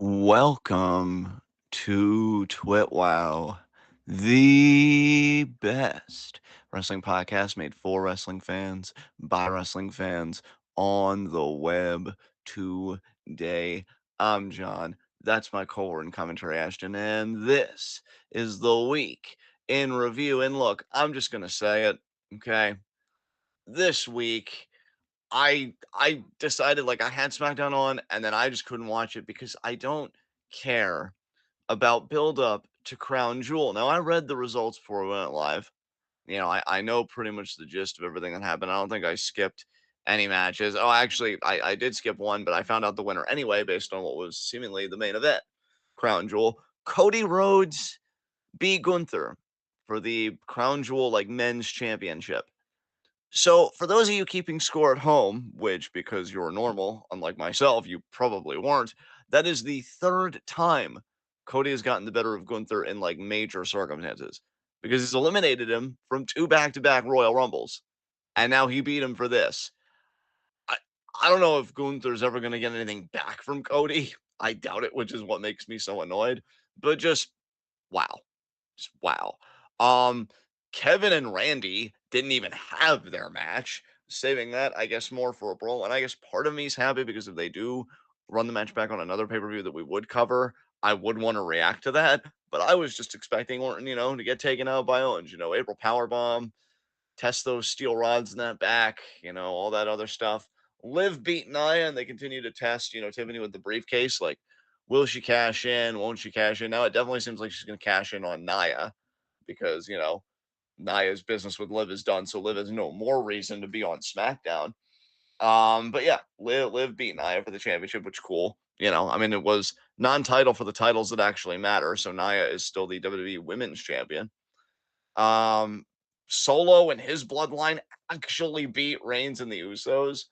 Welcome to TWitWoW, the best wrestling podcast made for wrestling fans by wrestling fans on the web today. I'm John. That's my co-word and commentary, Ashton, and this is the week in review. And look, I'm just gonna say it, okay? This week I decided like I had SmackDown on and then I just couldn't watch it because I don't care about build up to Crown Jewel. Now I read the results before we went live. I know pretty much the gist of everything that happened. I don't think I skipped any matches. Oh, actually, I did skip one, but I found out the winner anyway based on what was seemingly the main event. Crown Jewel. Cody Rhodes beat Gunther for the Crown Jewel like men's championship. So, for those of you keeping score at home, which because you're normal, unlike myself, you probably weren't, that is the third time Cody has gotten the better of Gunther in like major circumstances because he's eliminated him from two back to back Royal Rumbles. And now he beat him for this. I, I don't know if Gunther's ever going to get anything back from Cody. I doubt it, which is what makes me so annoyed. But just wow. Just wow. Um, Kevin and Randy didn't even have their match, saving that, I guess, more for a brawl. And I guess part of me is happy because if they do run the match back on another pay per view that we would cover, I would want to react to that. But I was just expecting Orton, to get taken out by Owens. April Powerbomb, test those steel rods in that back, all that other stuff. Liv beat Nia, and they continue to test, Tiffany with the briefcase. Like, will she cash in? Won't she cash in? Now it definitely seems like she's going to cash in on Nia because Nia's business with Liv is done, so Liv has no more reason to be on SmackDown. But yeah, Liv beat Nia for the championship, which is cool. I mean, it was non-title for the titles that actually matter, so Nia is still the WWE Women's Champion. Um, Solo and his bloodline actually beat Reigns and the Usos.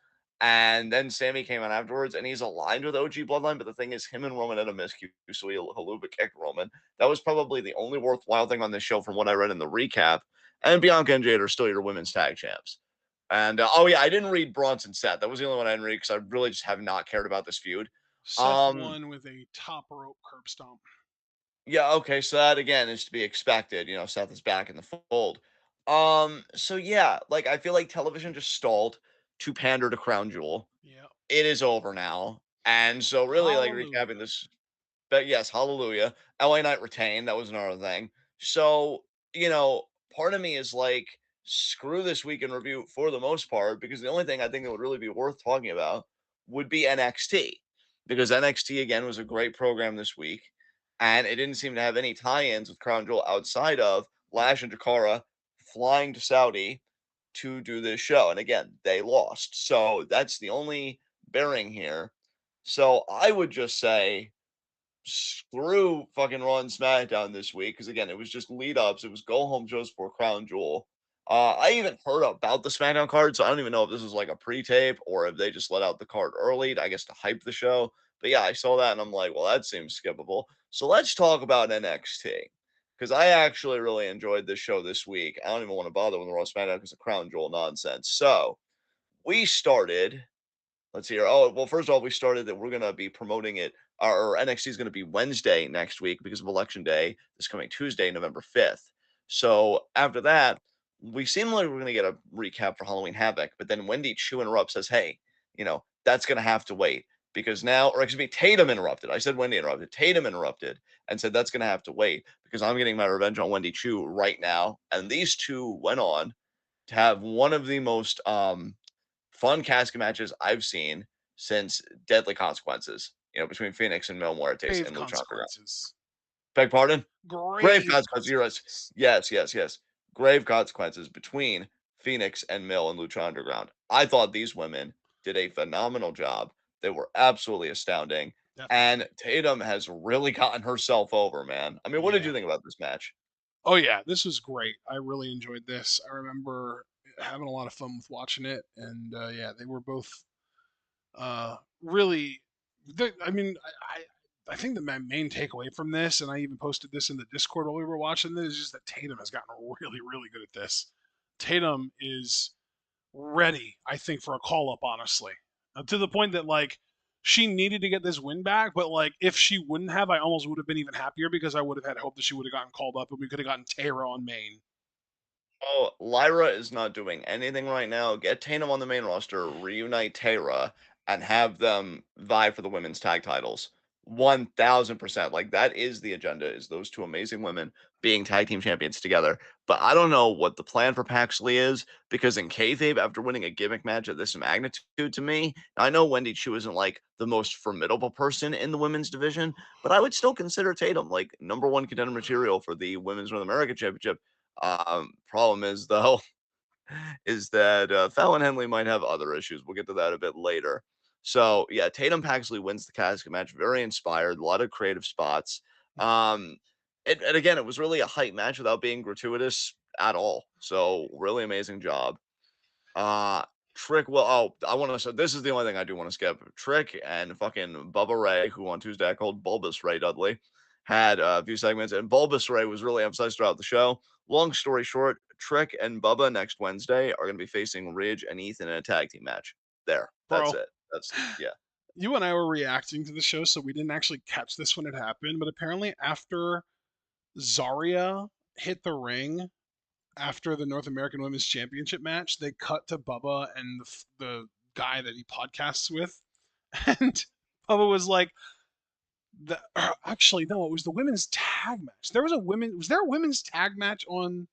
And then Sammy came out afterwards, and he's aligned with OG Bloodline. But the thing is, him and Roman had a miscue, so he haluva kicked Roman. That was probably the only worthwhile thing on this show from what I read in the recap. And Bianca and Jade are still your women's tag champs. And oh yeah, I didn't read Bronson Seth. That was the only one I didn't read because I really just have not cared about this feud. Seth Um, won with a top rope curb stomp. yeah, okay, so that again is to be expected. Seth is back in the fold. So yeah, like I feel like television just stalled to pander to Crown Jewel. Yeah. It is over now. And so really like recapping Hallelujah. this, but yes, hallelujah. LA Knight retained, that was another thing. So, part of me is like, screw this week in review for the most part, because the only thing I think that would really be worth talking about would be NXT. Because NXT again was a great program this week and it didn't seem to have any tie-ins with Crown Jewel outside of Lash and Jakara flying to Saudi to do this show. And again, they lost. So that's the only bearing here. So I would just say screw fucking Raw and SmackDown this week because again, it was just lead ups. It was go home shows for Crown Jewel. I even heard about the SmackDown card, so I don't even know if this was like a pre-tape or if they just let out the card early, I guess, to hype the show. But yeah, I saw that and I'm like, well, that seems skippable. So let's talk about NXT because I actually really enjoyed this show this week. I don't even want to bother with the Raw SmackDown because of Crown Jewel nonsense. So we started. Let's see here. Oh, well, first of all, we started that we're going to be promoting it. Our NXT is going to be Wednesday next week because of Election Day, this coming Tuesday, November 5th. So after that, we seem like we're going to get a recap for Halloween Havoc. But then Wendy Chu interrupts, says, hey, that's going to have to wait because now, or excuse me, Tatum interrupted. I said Wendy interrupted. Tatum interrupted and said, that's going to have to wait because I'm getting my revenge on Wendy Chu right now. And these two went on to have one of the most fun casket matches I've seen since Deadly Consequences, between Phoenix and Mil Muertes Grave and Lucha Underground. consequences. Beg pardon? Grave Grave consequences. You're right. consequences. Yes, yes, yes. Grave consequences between Phoenix and Mil and Lucha Underground. I thought these women did a phenomenal job. They were absolutely astounding. Definitely. And Tatum has really gotten herself over, man. I mean, what did Yeah. you think about this match? Oh yeah, this was great. I really enjoyed this. I remember having a lot of fun with watching it, and yeah, they were both really. I mean, I think the main takeaway from this, and I even posted this in the Discord while we were watching this, is just that Tatum has gotten really good at this. Tatum is ready, I think, for a call up, honestly, to the point that like she needed to get this win back, but like if she wouldn't have, I almost would have been even happier because I would have had hope that she would have gotten called up and we could have gotten Tara on main. Oh, Lyra is not doing anything right now. Get Tatum on the main roster, reunite Tara, and have them vie for the women's tag titles. 1000%. Like that is the agenda, is those two amazing women being tag team champions together. But I don't know what the plan for Paxley is, because in kayfabe, after winning a gimmick match of this magnitude to me, I know Wendy Chu isn't like the most formidable person in the women's division, but I would still consider Tatum like number one contender material for the Women's North American Championship. Problem is though, is that Fallon Henley might have other issues. We'll get to that a bit later. So yeah, Tatum Paxley wins the casket match. Very inspired, a lot of creative spots. Um, and again, it was really a hype match without being gratuitous at all. So really amazing job. Uh Trick, well, oh, I want to. So this is the only thing I do want to skip. Trick and fucking Bubba Ray, who on Tuesday I called Bulbous Ray Dudley, had a few segments, and Bulbous Ray was really emphasized throughout the show. Long story short, Trick and Bubba next Wednesday are going to be facing Ridge and Ethan in a tag team match. There, that's Bro, it. That's yeah, you and I were reacting to the show, so we didn't actually catch this when it happened. But apparently, after Zarya hit the ring after the North American Women's Championship match, they cut to Bubba and the guy that he podcasts with, and Bubba was like, actually no, it was the women's tag match. There was a women. Was there a women's tag match on?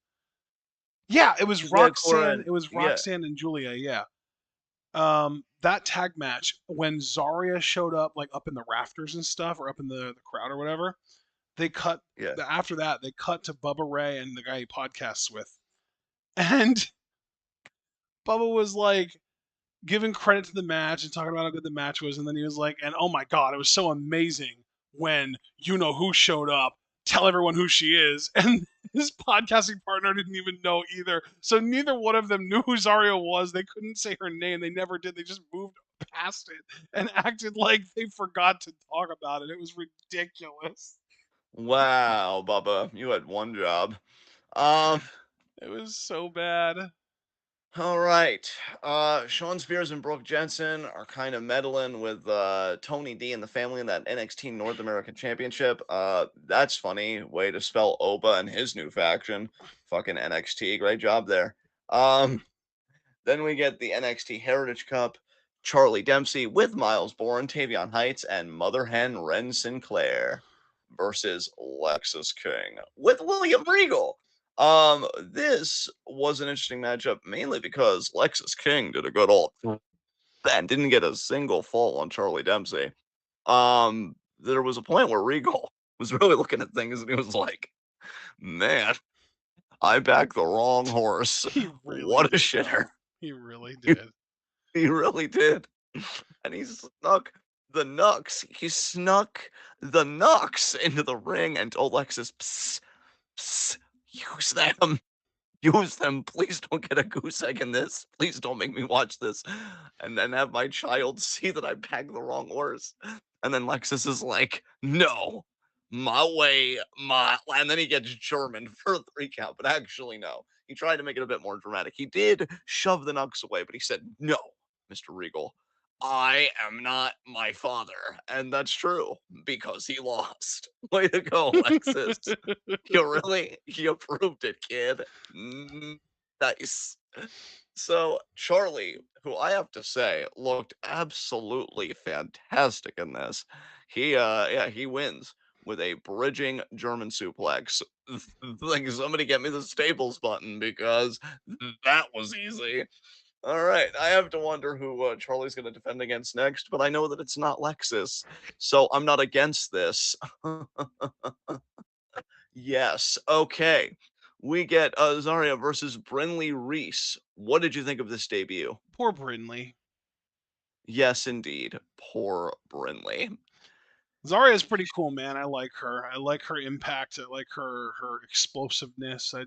Yeah, it was yeah, Cora, Roxanne. It was yeah, Roxanne and Julia. Yeah. That tag match when Zarya showed up like up in the rafters and stuff, or up in the crowd or whatever. They cut yeah. after that. They cut to Bubba Ray and the guy he podcasts with, and Bubba was like giving credit to the match and talking about how good the match was, and then he was like, "And oh my god, it was so amazing when you know who showed up. Tell everyone who she is." And his podcasting partner didn't even know either, so neither one of them knew who Zarya was. They couldn't say her name. They never did. They just moved past it and acted like they forgot to talk about it. It was ridiculous. Wow, Bubba, you had one job. Um, It was so bad. All right. Sean Spears and Brooke Jensen are kind of meddling with Tony D and the family in that NXT North American Championship. That's funny. Way to spell Oba and his new faction. Fucking NXT. Great job there. Um, then we get the NXT Heritage Cup. Charlie Dempsey with Miles Bourne, Tavion Heights, and Mother Hen Ren Sinclair versus Lexus King with William Regal. This was an interesting matchup mainly because Lexus King did a good old and didn't get a single fall on Charlie Dempsey. There was a point where Regal was really looking at things and he was like, "Man, I backed the wrong horse. He really What a did, shitter." though. He really He, did. he really did. And he snuck the Nux. He snuck the Nux into the ring and told Lexus, "Psst, psst, use them. Use them. Please don't get a goose egg in this. Please don't make me watch this and then have my child see that I bagged the wrong horse." And then Lexus is like, "No, my way, my." And then he gets German for a 3 count, but actually, no. He tried to make it a bit more dramatic. He did shove the Nux away, but he said, "No, Mr. Regal, I am not my father." And that's true because he lost. Way to go, Lexus. You proved it, kid. Nice. So Charlie, who I have to say looked absolutely fantastic in this. Yeah, he wins with a bridging German suplex. Like somebody get me the Staples button because that was easy. All right, I have to wonder who Charlie's going to defend against next, but I know that it's not Lexus, so I'm not against this. Yes. Okay. We get Zarya versus Brinley Reese. What did you think of this debut? Poor Brinley. Yes, indeed. Poor Brinley. Zarya is pretty cool, man. I like her. I like her impact. I like her explosiveness. I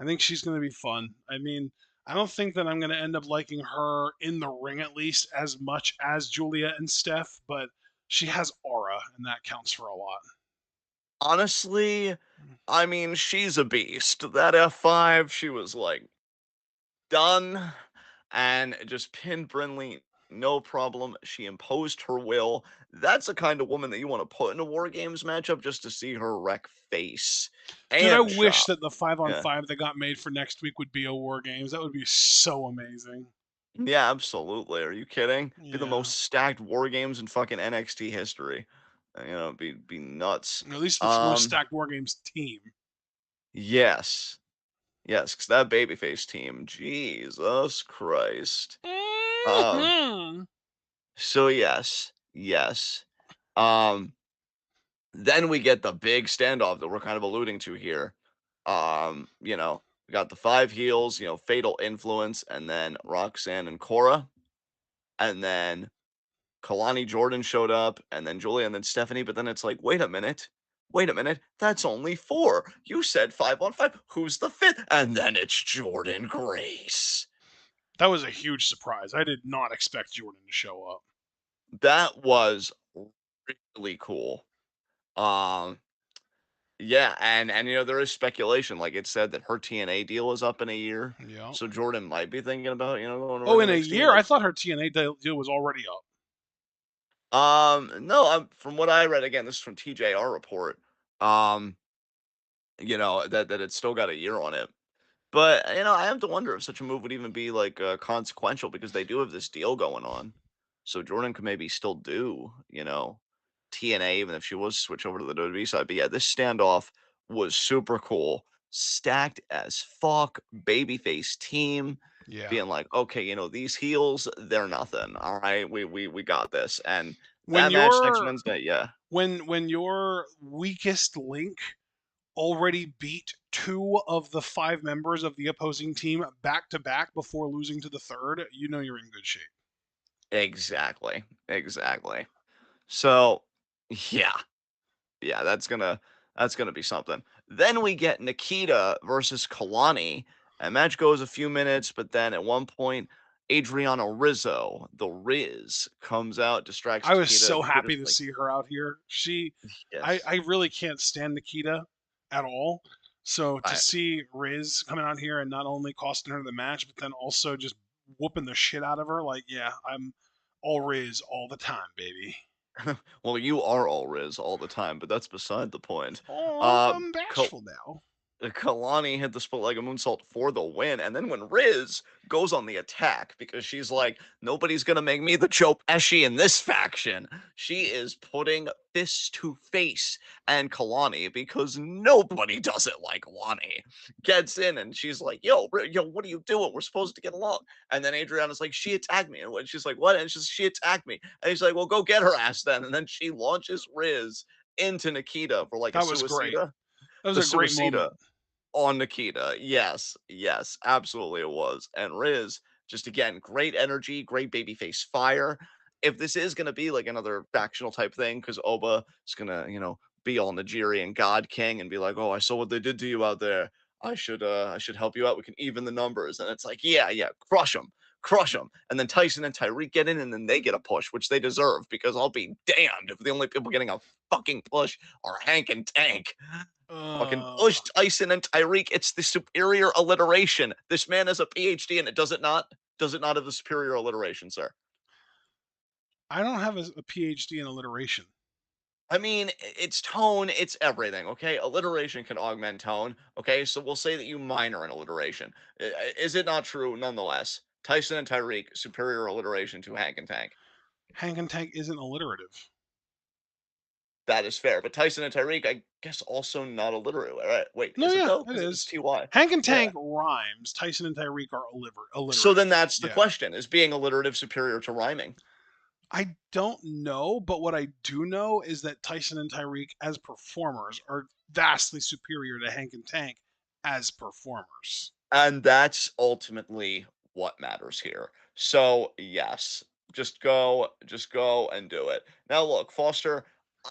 think she's going to be fun. I mean, I don't think that I'm going to end up liking her in the ring at least as much as Julia and Steph, but she has aura, and that counts for a lot. Honestly, I mean, she's a beast. That F5, she was like done and just pinned Brinley. no problem. She imposed her will. That's the kind of woman that you want to put in a War Games matchup just to see her wreck face Dude, I and wish shop. that the 5 on Yeah. 5 that got made for next week would be a War Games. That would be so amazing. Yeah, absolutely. Are you kidding? Be the Yeah. most stacked War Games in fucking NXT history. Be nuts. At least the most Um, stacked War Games team. yes. Yes, because that babyface team, Jesus Christ. Um, Mhm. so yes, yes. Um, then we get the big standoff that we're kind of alluding to here. We got the five heels, Fatal Influence, and then Roxanne and Cora, and then Kalani Jordan showed up, and then Julia, and then Stephanie. But then it's like, wait a minute, that's only four. You said 5 on 5. Who's the fifth? And then it's Jordan Grace. That was a huge surprise. I did not expect Jordan to show up. That was really cool. Um, yeah, and there is speculation. Like it said that her TNA deal is up in a year, Yeah. so Jordan might be thinking about going over Oh, to in a NXT. year? I thought her TNA deal was already up. No, from what I read, again, this is from TJR report. Um, that it's still got a year on it. But I have to wonder if such a move would even be like consequential because they do have this deal going on. So Jordan could maybe still do, TNA even if she was to switch over to the WWE side. But yeah, this standoff was super cool. Stacked as fuck, babyface team Yeah. being like, okay, these heels, they're nothing. All right, we got this. And When that match next your Wednesday, yeah, when your weakest link already beat two of the five members of the opposing team back to back before losing to the third, you know you're in good shape. exactly, exactly. So yeah, yeah, that's gonna be something. Then we get Nikita versus Kalani. And match goes a few minutes, but then at one point, Adriana Rizzo, the Riz, comes out, distracts I was Nikita. so Nikita's happy to like, see her out here. yes, I really can't stand Nikita at all. So to I see Riz coming out here and not only costing her the match, but then also just whooping the shit out of her, like, yeah, I'm all Riz all the time, baby. well, you are all Riz all the time, but that's beside the point. Oh, Uh, I'm Kal- bashful now. Kalani hit the split leg of moonsault for the win, and then when Riz goes on the attack because she's like, nobody's gonna make me the Joe Pesci in this faction. She is putting fists to face and Kalani because nobody does it like Kalani. Gets in and she's like, yo, what are you doing? We're supposed to get along. And then Adriana's like, she attacked me, and she's like, what? And she attacked me, and he's like, well, go get her ass then. And then she launches Riz into Nikita for like a That was great. suicida. That was The a great suicida moment. on Nikita. Yes, yes, absolutely it was. And Riz, just again, great energy, great babyface fire. If this is gonna be like another factional type thing, because Oba is gonna, be all Nigerian God King and be like, oh, I saw what they did to you out there. I should help you out. We can even the numbers. And it's like, yeah, yeah, crush them. Crush them. And then Tyson and Tyreek get in and then they get a push, which they deserve because I'll be damned if the only people getting a fucking push are Hank and Tank. Fucking Uh, push Tyson and Tyreek. It's the superior alliteration. This man has a PhD and it does it not? Does it not have the superior alliteration, sir? I don't have a PhD in alliteration. I mean, it's tone, it's everything, okay? Alliteration can augment tone, okay? So we'll say that you minor in alliteration. Is it not true nonetheless? Tyson and Tyreek, superior alliteration to Hank and Tank. Hank and Tank isn't alliterative. That is fair. But Tyson and Tyreek, I guess, also not alliterative. Right? Wait, No, is it yeah, though? it Because it's is. TY. Hank and Yeah. Tank rhymes. Tyson and Tyreek are So then alliterative. that's the Yeah. question. Is being alliterative superior to rhyming? I don't know, but what I do know is that Tyson and Tyreek as performers are vastly superior to Hank and Tank as performers. And that's ultimately what matters here. So, yes, just go and do it. Now, look, Foster,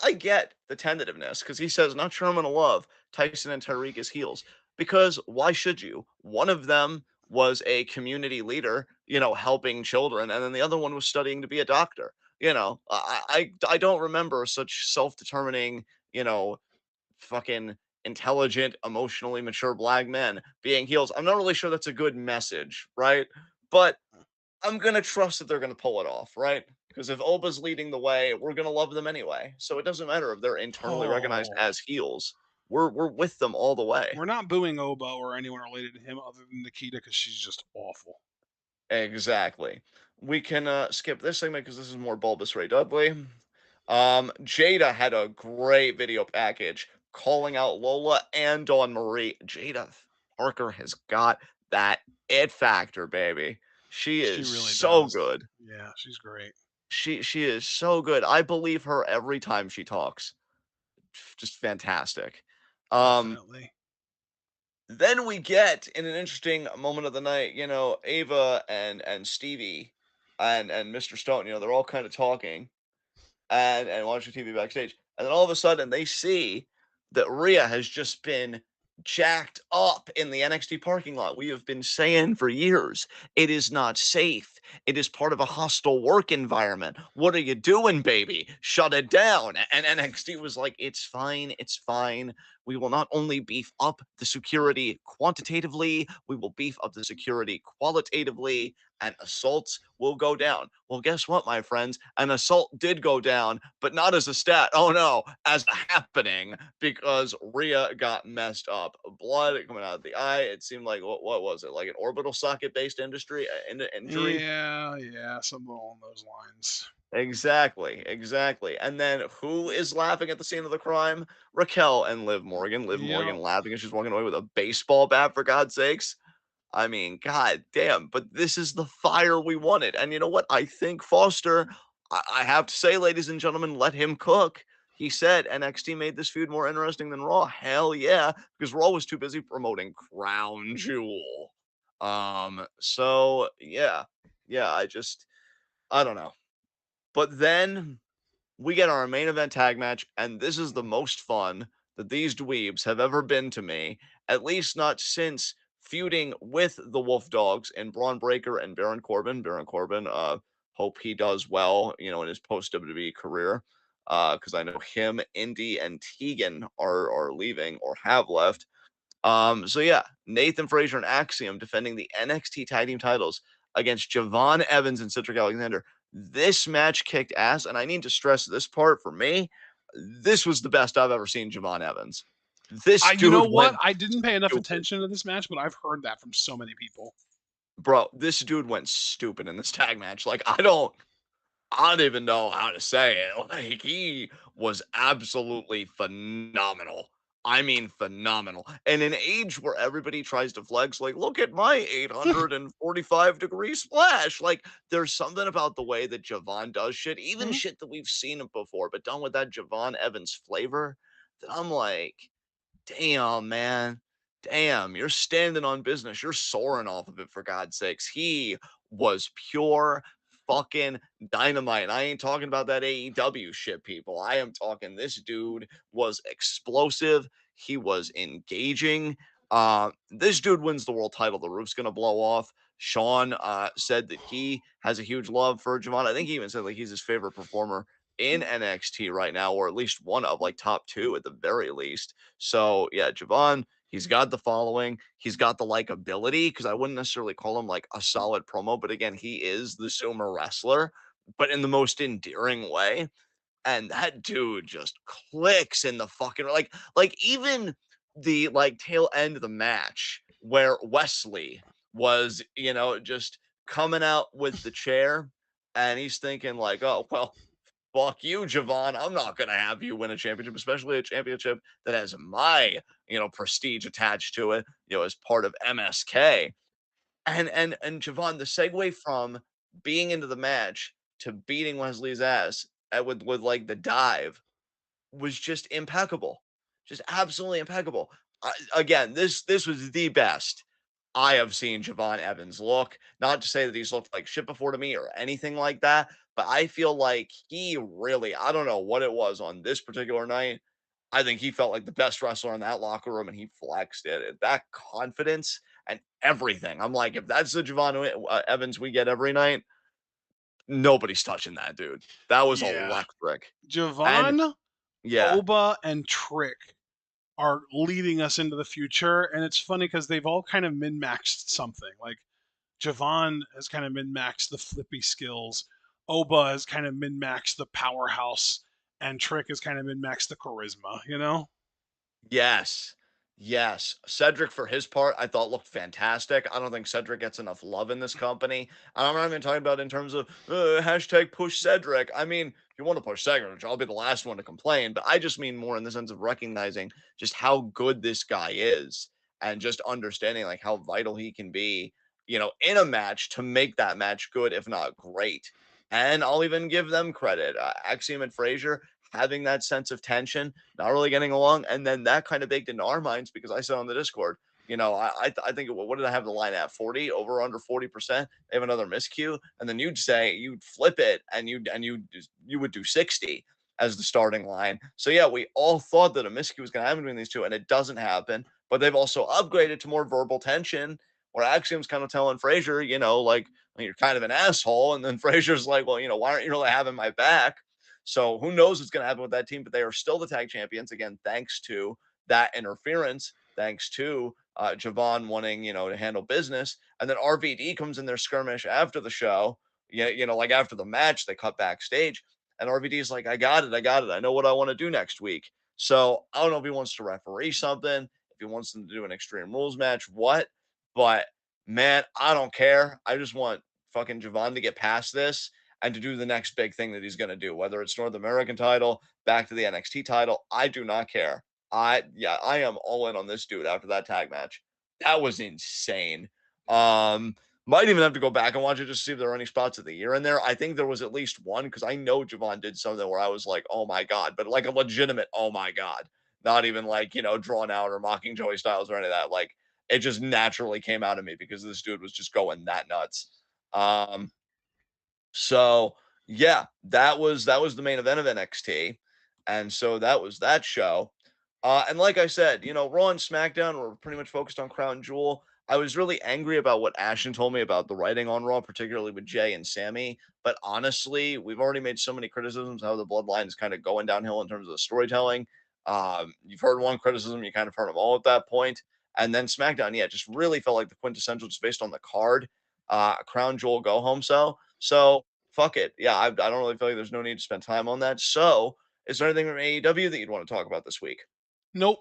I get the tentativeness because he says, not sure I'm going to love Tyson and Tyreek as heels. Because why should you? One of them was a community leader, helping children, and then the other one was studying to be a doctor. I don't remember such self determining, fucking intelligent, emotionally mature black men being heels. I'm not really sure that's a good message, right? But I'm gonna trust that they're gonna pull it off, right? Because if Oba's leading the way, we're gonna love them anyway. So it doesn't matter if they're internally recognized Oh, as heels. We're with them all the way. we're not booing Oba or anyone related to him other than Nikita because she's just awful. Exactly. We can skip this segment because this is more Bulbous Ray Dudley. Jada had a great video package calling out Lola and Dawn Marie. Jada Parker has got that it factor, baby. She She is really so does. good. Yeah, she's great. She is so good. I believe her every time she talks. Just fantastic. Um, Definitely. then we get in an interesting moment of the night, Ava and Stevie and Mr. Stone, they're all kind of talking and watching TV backstage. And then all of a sudden they see that Rhea has just been jacked up in the NXT parking lot. We have been saying for years it is not safe. It is part of a hostile work environment. What are you doing, baby? Shut it down. And NXT was like, it's fine. It's fine. We will not only beef up the security quantitatively, we will beef up the security qualitatively, and assaults will go down. Well, guess what, my friends? An assault did go down, but not as a stat. Oh no, as a happening because Rhea got messed up. Blood coming out of the eye. It seemed like what was it? Like an orbital socket based injury? Yeah, yeah, something along those lines. Exactly, exactly. And then who is laughing at the scene of the crime? Raquel and Liv Morgan. Liv Morgan Yep. laughing as she's walking away with a baseball bat, for God's sakes. I mean, god damn, but this is the fire we wanted. And you know what? I think Foster, I have to say, ladies and gentlemen, let him cook. He said NXT made this feud more interesting than Raw. Hell yeah, because Raw was too busy promoting Crown Jewel. So yeah. Yeah, I don't know. But then we get our main event tag match, and this is the most fun that these dweebs have ever been to me, at least not since feuding with the Wolf Dogs and Braun Breaker and Baron Corbin. Baron Corbin, hope he does well, in his post WWE career, because I know him, Indy, and Tegan are leaving or have left. So yeah, Nathan Frazier and Axiom defending the NXT Tag Team titles against Javon Evans and Cedric Alexander. This match kicked ass, and I need to stress this part for me. This was the best I've ever seen Javon Evans. This You know dude what? went I didn't pay enough stupid. attention to this match, but I've heard that from so many people. Bro, this dude went stupid in this tag match. Like, I don't even know how to say it. Like, he was absolutely phenomenal. I mean, phenomenal. In an age where everybody tries to flex, like, look at my 845-degree splash. Like, there's something about the way that Javon does shit, even Hmm? shit that we've seen it before, but done with that Javon Evans flavor, that I'm like, damn, man. Damn, you're standing on business. You're soaring off of it, for God's sakes. He was pure fucking dynamite. And I ain't talking about that AEW shit, people. I am talking this dude was explosive. He was engaging. This dude wins the world title. The roof's gonna blow off. Sean said that he has a huge love for Javon. I think he even said like he's his favorite performer in NXT right now, or at least one of like top two at the very least. So yeah, Javon, he's got the following, he's got the likability because I wouldn't necessarily call him like a solid promo, but again, he is the Sumo wrestler, but in the most endearing way. And that dude just clicks in the fucking like even the like tail end of the match where Wesley was, just coming out with the chair and he's thinking like, oh well, fuck you, Javon. I'm not going to have you win a championship, especially a championship that has my, prestige attached to it, as part of MSK. And Javon, the segue from being into the match to beating Wesley's ass with like the dive was just impeccable, just absolutely impeccable. Again, this was the best I have seen Javon Evans look. Not to say that he's looked like shit before to me or anything like that, but I feel like he really, I don't know what it was on this particular night. I think he felt like the best wrestler in that locker room and he flexed it. That confidence and everything. I'm like, if that's the Javon Evans we get every night, nobody's touching that dude. That was Yeah. electric. And Javon, yeah, Oba, and Trick are leading us into the future, and it's funny because they've all kind of min-maxed something. Like Javon has kind of min maxed the flippy skills. Oba has kind of min maxed the powerhouse, and Trick has kind of min maxed the charisma. You know? Yes. Yes. Cedric, for his part, I thought looked fantastic. I don't think Cedric gets enough love in this company. And I'm not even talking about in terms of hashtag push Cedric. I mean, if you want to push Cedric, I'll be the last one to complain. But I just mean more in the sense of recognizing just how good this guy is and just understanding like how vital he can be, in a match to make that match good, if not great. And I'll even give them credit. Axiom and Frazier having that sense of tension, not really getting along, and then that kind of baked into our minds because I said on the Discord, I think what did I have the line at 40 over under 40%? They have another miscue, and then you'd flip it and you would do 60 as the starting line. So yeah, we all thought that a miscue was going to happen between these two, and it doesn't happen. But they've also upgraded to more verbal tension, where Axiom's kind of telling Frazier, like you're kind of an asshole, and then Frazier's like, well, why aren't you really having my back? So who knows what's going to happen with that team? But they are still the tag champions again, thanks to that interference, thanks to Javon wanting to handle business, and then RVD comes in their skirmish after the show. Yeah, like after the match, they cut backstage, and RVD is like, I got it, I know what I want to do next week." So I don't know if he wants to referee something, if he wants them to do an Extreme Rules match, what? But man, I don't care. I just want fucking Javon to get past this and to do the next big thing that he's going to do, whether it's North American title, back to the NXT title. I do not care. I am all in on this dude after that tag match. That was insane. Um, might even have to go back and watch it just to see if there are any spots of the year in there. I think there was at least one because I know Javon did something where I was like, oh my God, but like a legitimate, oh my God. Not even like, drawn out or mocking Joey Styles or any of that. Like it just naturally came out of me because this dude was just going that nuts. Um, so yeah, that was the main event of NXT, and so that was that show. And like I said, Raw and SmackDown were pretty much focused on Crown Jewel. I was really angry about what Ashton told me about the writing on Raw, particularly with Jay and Sammy. But honestly, we've already made so many criticisms how the Bloodline is kind of going downhill in terms of the storytelling. You've heard one criticism, you kind of heard them all at that point. And then SmackDown, yeah, just really felt like the quintessential, just based on the card. Crown Jewel go home. So fuck it. Yeah, I don't really feel like there's no need to spend time on that. So, is there anything from AEW that you'd want to talk about this week? Nope.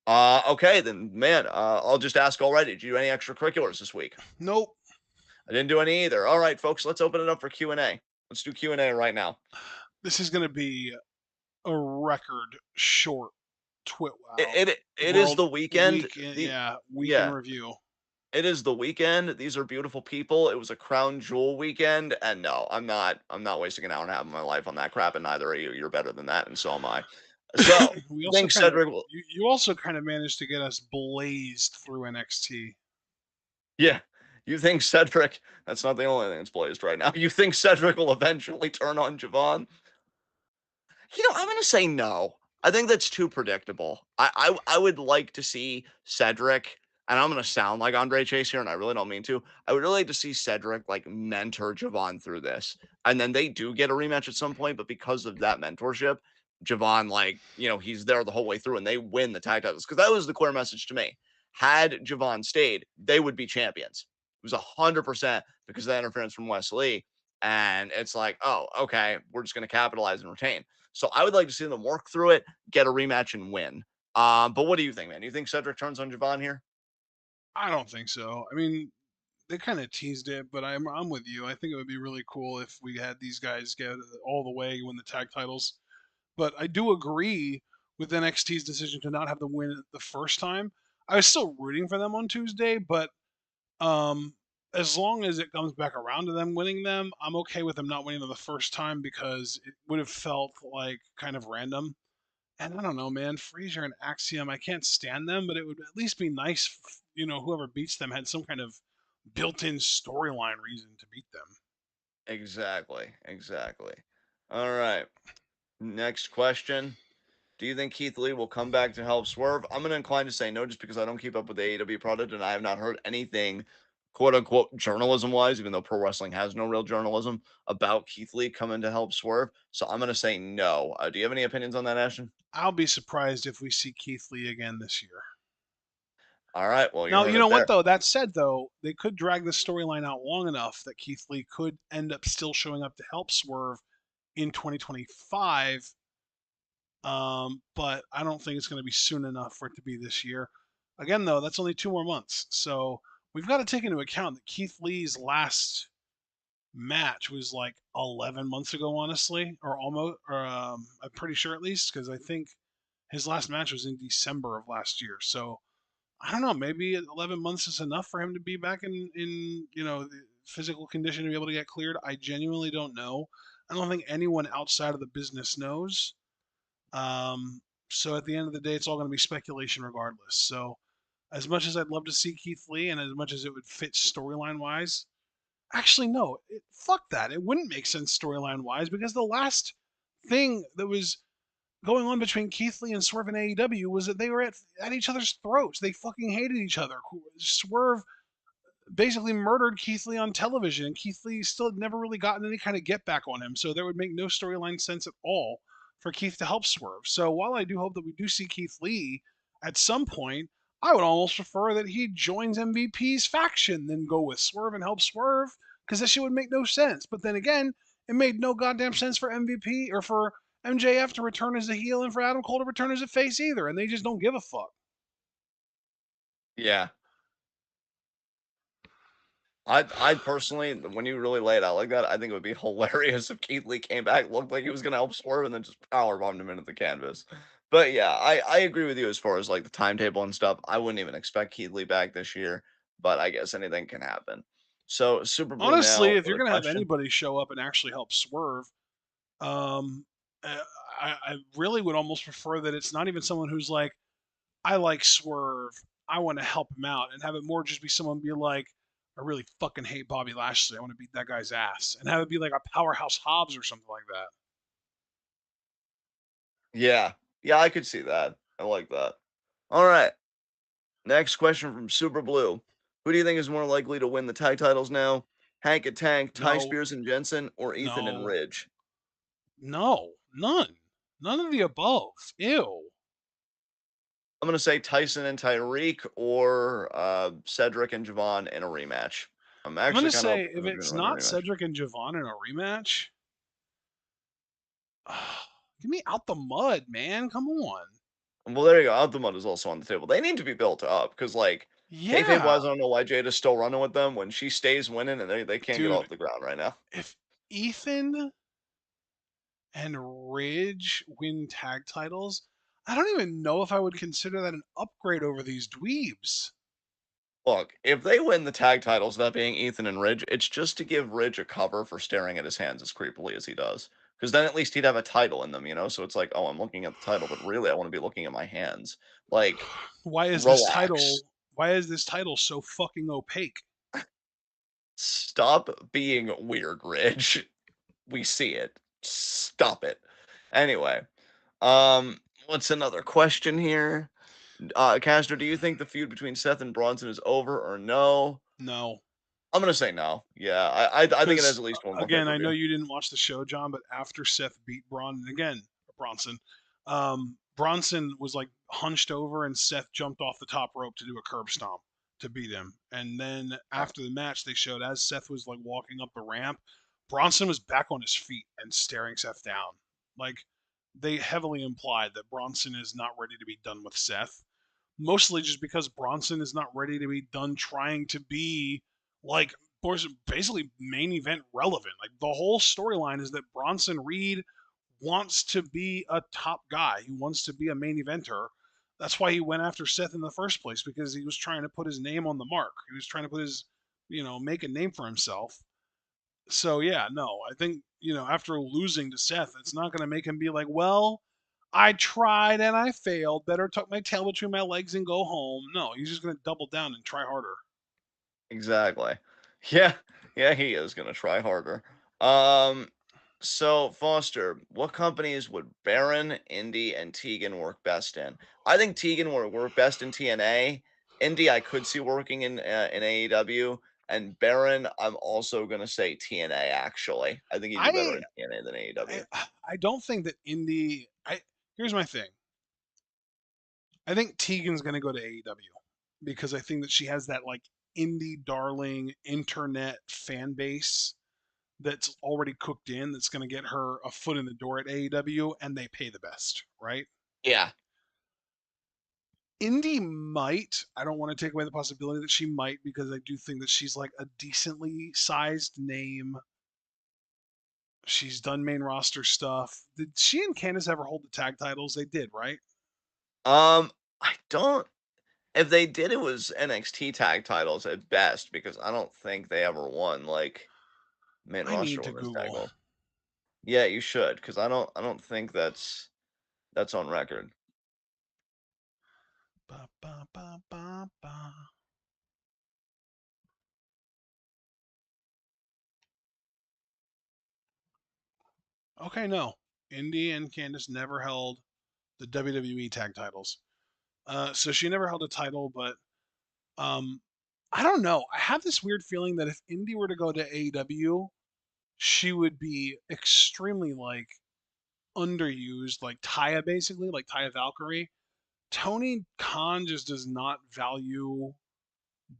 Okay, then, man, I'll just ask already. Did you do any extracurriculars this week? Nope. I didn't do any either. All right, folks, let's open it up for Q&A. Let's do Q&A right now. This is going to be a record short TWitWoW It is World the weekend. Week. Yeah, week in Yeah, review. it is the weekend. These are beautiful people. It was a crown jewel weekend, and no, I'm not wasting an hour and a half of my life on that crap, and neither are you. You're better than that, and so am I. So, We I also think kind of Cedric will. you also kind of managed to get us blazed through NXT. Yeah. You think Cedric, that's not the only thing that's blazed right now. You think Cedric will eventually turn on Javon? I'm going to say no. I think that's too predictable. I would like to see Cedric, and I'm going to sound like Andre Chase here, and I really don't mean to. I would really like to see Cedric like mentor Javon through this, and then they do get a rematch at some point. But because of that mentorship, Javon, like he's there the whole way through, and they win the tag titles because that was the clear message to me. Had Javon stayed, they would be champions. It was 100% because of that interference from Wesley, and it's like, oh, okay, we're just going to capitalize and retain. So I would like to see them work through it, get a rematch, and win. But what do you think, man? You think Cedric turns on Javon here? I don't think so. I mean, they kind of teased it, but I'm with you. I think it would be really cool if we had these guys get all the way win the tag titles. But I do agree with NXT's decision to not have them win it the first time. I was still rooting for them on Tuesday, but um, as long as it comes back around to them winning them, I'm okay with them not winning them the first time because it would have felt like kind of random. And I don't know, man. Frazier and Axiom, I can't stand them, but it would at least be nice, whoever beats them had some kind of built-in storyline reason to beat them. Exactly. Exactly. All right. Next question. Do you think Keith Lee will come back to help Swerve? I'm going to incline to say no, just because I don't keep up with the AEW product and I have not heard anything, quote unquote, journalism wise, even though pro wrestling has no real journalism about Keith Lee coming to help Swerve. So I'm going to say no. Do you have any opinions on that, Ashton? I'll be surprised if we see Keith Lee again this year. All right. Well, you Now, heard you it know what there. though? That said though, they could drag the storyline out long enough that Keith Lee could end up still showing up to help Swerve in 2025. But I don't think it's going to be soon enough for it to be this year. Again, though, that's only 2 more months, so we've got to take into account that Keith Lee's last match was like 11 months ago, honestly, or almost, or I'm pretty sure at least, because I think his last match was in December of last year. So I don't know, maybe 11 months is enough for him to be back in the physical condition to be able to get cleared. I genuinely don't know. I don't think anyone outside of the business knows. Um, so at the end of the day, it's all going to be speculation regardless. So as much as I'd love to see Keith Lee and as much as it would fit storyline wise, actually no, fuck that. It wouldn't make sense storyline wise because the last thing that was going on between Keith Lee and Swerve and AEW was that they were at each other's throats. They fucking hated each other. Swerve basically murdered Keith Lee on television, and Keith Lee still had never really gotten any kind of get back on him. So there would make no storyline sense at all for Keith to help Swerve. So while I do hope that we do see Keith Lee at some point, I would almost prefer that he joins MVP's faction than go with Swerve and help Swerve because that shit would make no sense. But then again, it made no goddamn sense for MVP or for MJF to return as a heel and for Adam Cole to return as a face either, and they just don't give a fuck. Yeah. I personally, when you really lay it out like that, I think it would be hilarious if Keith Lee came back, looked like he was gonna help Swerve, and then just power bombed him into the canvas. But yeah, I agree with you as far as like the timetable and stuff. I wouldn't even expect Keith Lee back this year, but I guess anything can happen. So Super Blue Honestly, now if you're with a gonna have question. anybody show up and actually help Swerve, um, I really would almost prefer that it's not even someone who's like, I like Swerve, I want to help him out, and have it more just be someone be like, I really fucking hate Bobby Lashley, I want to beat that guy's ass, and have it be like a powerhouse Hobbs or something like that. Yeah, yeah, I could see that. I like that. All right, next question from Super Blue. Who do you think is more likely to win the tag titles now? Hank and Tank, Ty No, Spears and Jensen, or Ethan and no, Ridge? no, none of the above. Ew. I'm gonna say Tyson and Tyreek or Cedric and Javon in a rematch. I'm I'm actually gonna kind of say hoping if they're gonna it's run a not rematch. Cedric and Javon in a rematch, get me out the mud, man. Come on. Well, there you go. Altamont is also on the table. They need to be built up because, like, kayfabe Yeah, wise, I don't know why Jada's still running with them when she stays winning and they can't get dude. off the ground right now. If Ethan and Ridge win tag titles, I don't even know if I would consider that an upgrade over these dweebs. Look, if they win the tag titles, that being Ethan and Ridge, it's just to give Ridge a cover for staring at his hands as creepily as he does. Because then at least he'd have a title in them, you know? So it's like, oh, I'm looking at the title, but really I want to be looking at my hands. Like, Why is this relax. title? Why is this title so fucking opaque? Stop being weird, Ridge. We see it. Stop it. Anyway, what's another question here? Castro, do you think the feud between Seth and Bronson is over or no? No, I'm gonna say no. Yeah, I think it has because at least one more pay again, per I know view. you didn't watch the show, John, but after Seth beat Braun, and again Bronson, Bronson was like hunched over, and Seth jumped off the top rope to do a curb stomp to beat him. And then after the match, they showed as Seth was like walking up the ramp, Bronson was back on his feet and staring Seth down. Like they heavily implied that Bronson is not ready to be done with Seth, mostly just because Bronson is not ready to be done trying to be like basically main event relevant. Like the whole storyline is that Bronson Reed wants to be a top guy. He wants to be a main eventer. That's why he went after Seth in the first place because he was trying to put his name on the mark. He was trying to put his, make a name for himself. So yeah, no, I think after losing to Seth, it's not going to make him be like, well, I tried and I failed. Better tuck my tail between my legs and go home. No, he's just going to double down and try harder. Exactly. Yeah, yeah, he is gonna try harder. Um, so Foster, what companies would Baron, Indy, and Tegan work best in? I think Tegan would work best in TNA. Indy, I could see working in AEW, and Baron, I'm also gonna say TNA. Actually, I think he'd do better I in TNA than I, AEW. I don't think that Indy. I Here's my thing. I think Tegan's going to go to AEW because I think that she has that like indie darling internet fan base that's already cooked in that's going to get her a foot in the door at AEW, and they pay the best, right? Yeah. Indy might. I don't want to take away the possibility that she might because I do think that she's like a decently sized name. She's done main roster stuff. Did she and Candice ever hold the tag titles? They did, right? I don't. If they did, it was NXT tag titles at best because I don't think they ever won like main I roster need to women's tag Google. gold. Yeah, you should because I don't think that's on record. Ba, ba, ba, ba, ba. Okay, no. Indy and Candice never held the WWE tag titles. So she never held a title, but um, I don't know. I have this weird feeling that if Indy were to go to AEW, she would be extremely like underused, like Taya basically, like Taya Valkyrie. Tony Khan just does not value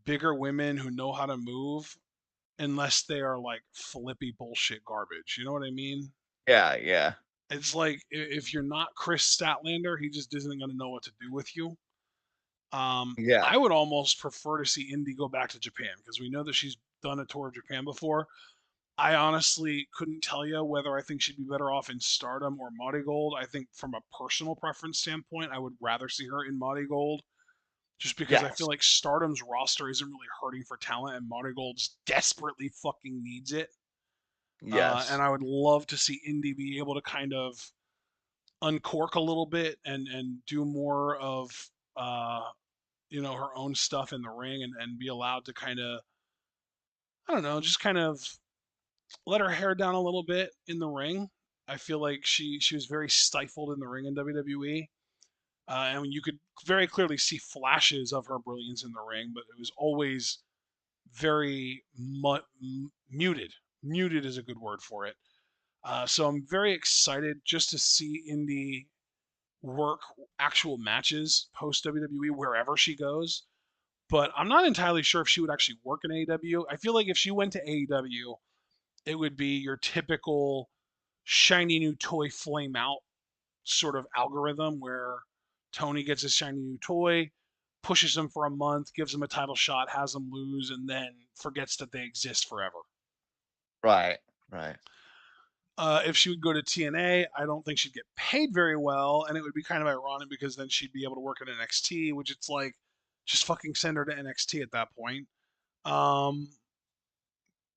bigger women who know how to move unless they are like flippy bullshit garbage. You know what I mean? Yeah, yeah, It's like if you're not Chris Statlander, he just isn't going to know what to do with you. yeah, I would almost prefer to see Indy go back to Japan because we know that she's done a tour of Japan before. I honestly couldn't tell you whether I think she'd be better off in Stardom or Marty Gold. I think from a personal preference standpoint, I would rather see her in Marty Gold just because I feel yes, like Stardom's roster isn't really hurting for talent and Marty Gold's desperately fucking needs it. And yes, I would love to see Indy be able to kind of uncork a little bit and do more of uh, her own stuff in the ring and be allowed to kind of I don't know, just kind of let her hair down a little bit in the ring. I feel like she was very stifled in the ring in WWE, and you could very clearly see flashes of her brilliance in the ring, but it was always very muted. Muted is a good word for it. So I'm very excited just to see Indy work actual matches post WWE wherever she goes. But I'm not entirely sure if she would actually work in AEW. I feel like if she went to AEW, it would be your typical shiny new toy flame out sort of algorithm where Tony gets his shiny new toy, pushes him for a month, gives him a title shot, has him lose, and then forgets that they exist forever. right, right. If she would go to TNA, I don't think she'd get paid very well, and it would be kind of ironic because then she'd be able to work at NXT, which it's like just fucking send her to NXT at that point. Um,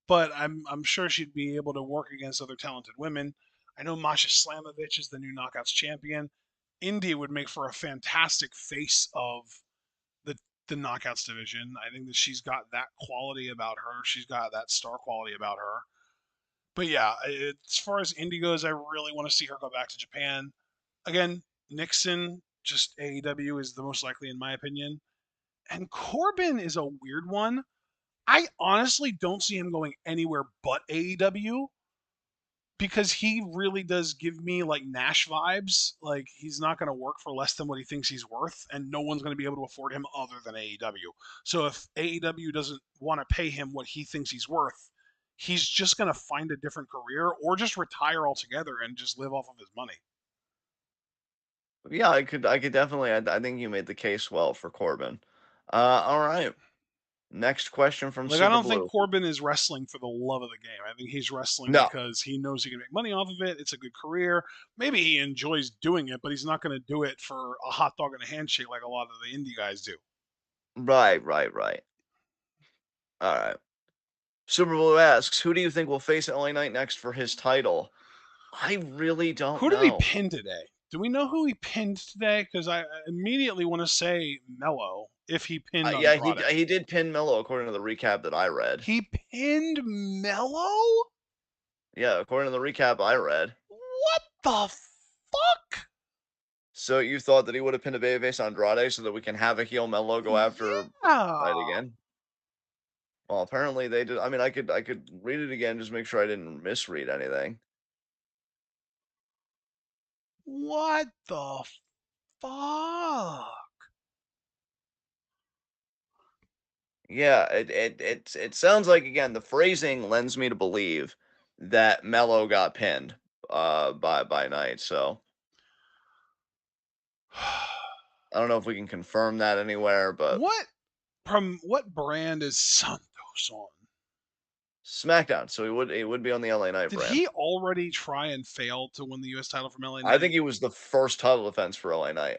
but I'm sure she'd be able to work against other talented women. I know Masha Slamovich is the new Knockouts champion. India would make for a fantastic face of the the Knockouts division. I think that she's got that quality about her. She's got that star quality about her. But yeah, as far as Indy goes, I really want to see her go back to Japan. Again, Nixon, just AEW is the most likely in my opinion. And Corbin is a weird one. I honestly don't see him going anywhere but AEW because he really does give me like Nash vibes. Like he's not going to work for less than what he thinks he's worth, and no one's going to be able to afford him other than AEW. So if AEW doesn't want to pay him what he thinks he's worth, he's just going to find a different career or just retire altogether and just live off of his money. Yeah, I could definitely. I think you made the case well for Corbin. All right. Next question from Like I Super don't think Blue. Corbin is wrestling for the love of the game. I think he's wrestling No, because he knows he can make money off of it. It's a good career. Maybe he enjoys doing it, but he's not going to do it for a hot dog and a handshake like a lot of the indie guys do. right, right, right. All right. Super Blue asks, who do you think will face LA Knight next for his title? I really don't Who did he know. pin today? Do we know who he pinned today? Because I immediately want to say Mello if he pinned Yeah, Andrade. he did pin Mello according to the recap that I read. He pinned Mello? Yeah, according to the recap I read. What the fuck? So you thought that he would have pinned a babyface Andrade so that we can have a heel Mello go after Yeah. Knight again? Well, apparently they did. I mean, I could read it again, just make sure I didn't misread anything. What the fuck? Yeah, it sounds like, again, the phrasing lends me to believe that Mello got pinned, by Knight, so I don't know if we can confirm that anywhere, but What from what brand is Santos on? SmackDown, so he would be on the LA Knight Did brand. he already try and fail to win the US title from LA I Knight? think he was the first title defense for LA Knight.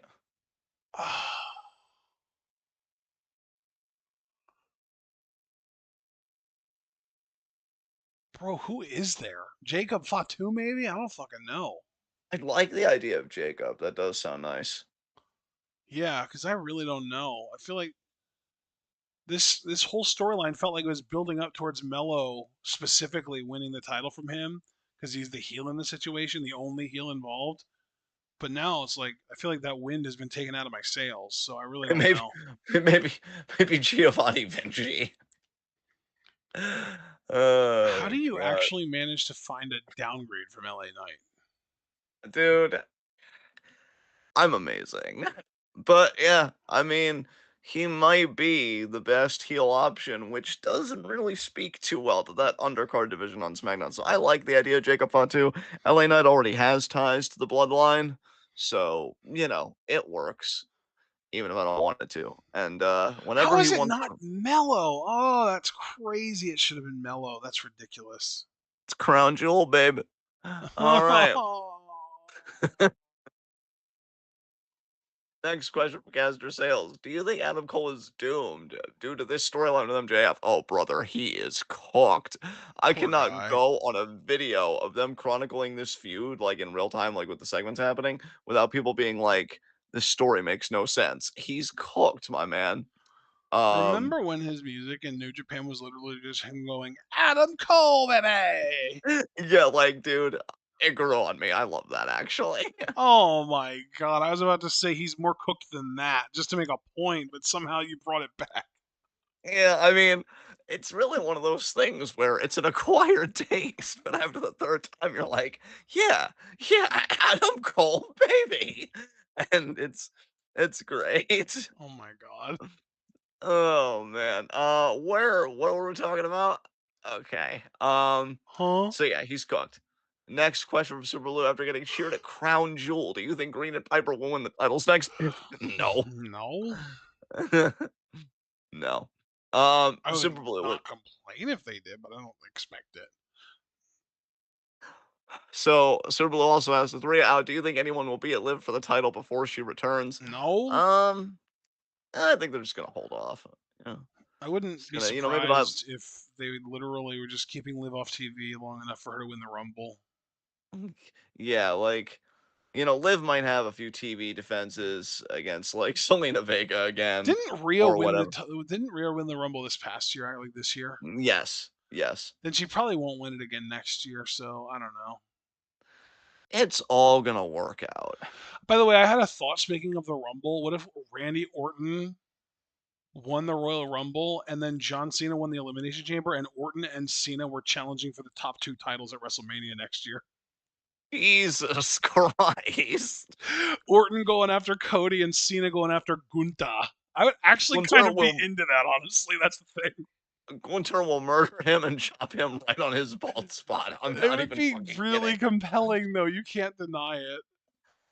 Bro, who is there? Jacob Fatu, maybe? I don't fucking know. I like the idea of Jacob, that does sound nice. Yeah, because I really don't know. I feel like this whole storyline felt like it was building up towards Mello specifically winning the title from him because he's the heel in the situation, the only heel involved. But now it's like I feel like that wind has been taken out of my sails, so I really don't Maybe know. maybe maybe Giovanni Vinci. How Oh do you god. actually manage to find a downgrade from LA Knight? Dude, I'm amazing. But yeah, I mean, he might be the best heel option, which doesn't really speak too well to that undercard division on SmackDown. So I like the idea of Jacob Fatu. LA Knight already has ties to the bloodline. So, it works, even if I don't want it to. And How whenever he is it wants not to, Mellow? Oh, that's crazy. It should have been Mellow. That's ridiculous. it's crown jewel, babe. All right. Next question from Caster Sales. Do you think Adam Cole is doomed due to this storyline with MJF? Oh, brother, he is cooked. I Poor cannot guy. go on a video of them chronicling this feud, like in real time, like with the segments happening, without people being like, this story makes no sense. He's cooked, my man. Um, Remember when his music in New Japan was literally just him going, Adam Cole, baby! yeah, like, dude, it grew on me. I love that, actually. Oh my god, I was about to say he's more cooked than that, just to make a point, but somehow you brought it back. Yeah, I mean, it's really one of those things where it's an acquired taste, but after the third time, you're like, yeah, yeah, Adam Cole, baby, and it's great. Oh my god. Oh man, what were we talking about? Okay, Huh? so yeah, he's cooked. Next question from Super Lou: After getting cheered at Crown Jewel, do you think Green and Piper will win the titles next? No, No. no. I would Super Blue. not complain if they did, but I don't expect it. So Cerbero also has the three out. Do you think anyone will be at Liv for the title before she returns? No? Um, I think they're just gonna hold off. Yeah, I wouldn't just be gonna, maybe they'll have. surprised if they literally were just keeping Liv off TV long enough for her to win the Rumble. Yeah, like, Liv might have a few TV defenses against like Selena Vega again Didn't Rhea or win whatever. didn't Rhea win the Rumble this past year, like this year? Yes, yes, Then she probably won't win it again next year, so I don't know. it's all gonna work out. By the way, I had a thought speaking of the Rumble. What if Randy Orton won the Royal Rumble and then John Cena won the Elimination Chamber and Orton and Cena were challenging for the top two titles at WrestleMania next year? Jesus Christ, Orton going after Cody and Cena going after Gunta. I would actually kind Gunter of be will into that, honestly. That's the thing. Gunter will murder him and chop him right on his bald spot. I'm It not would even be fucking really kidding. compelling, though. You can't deny it.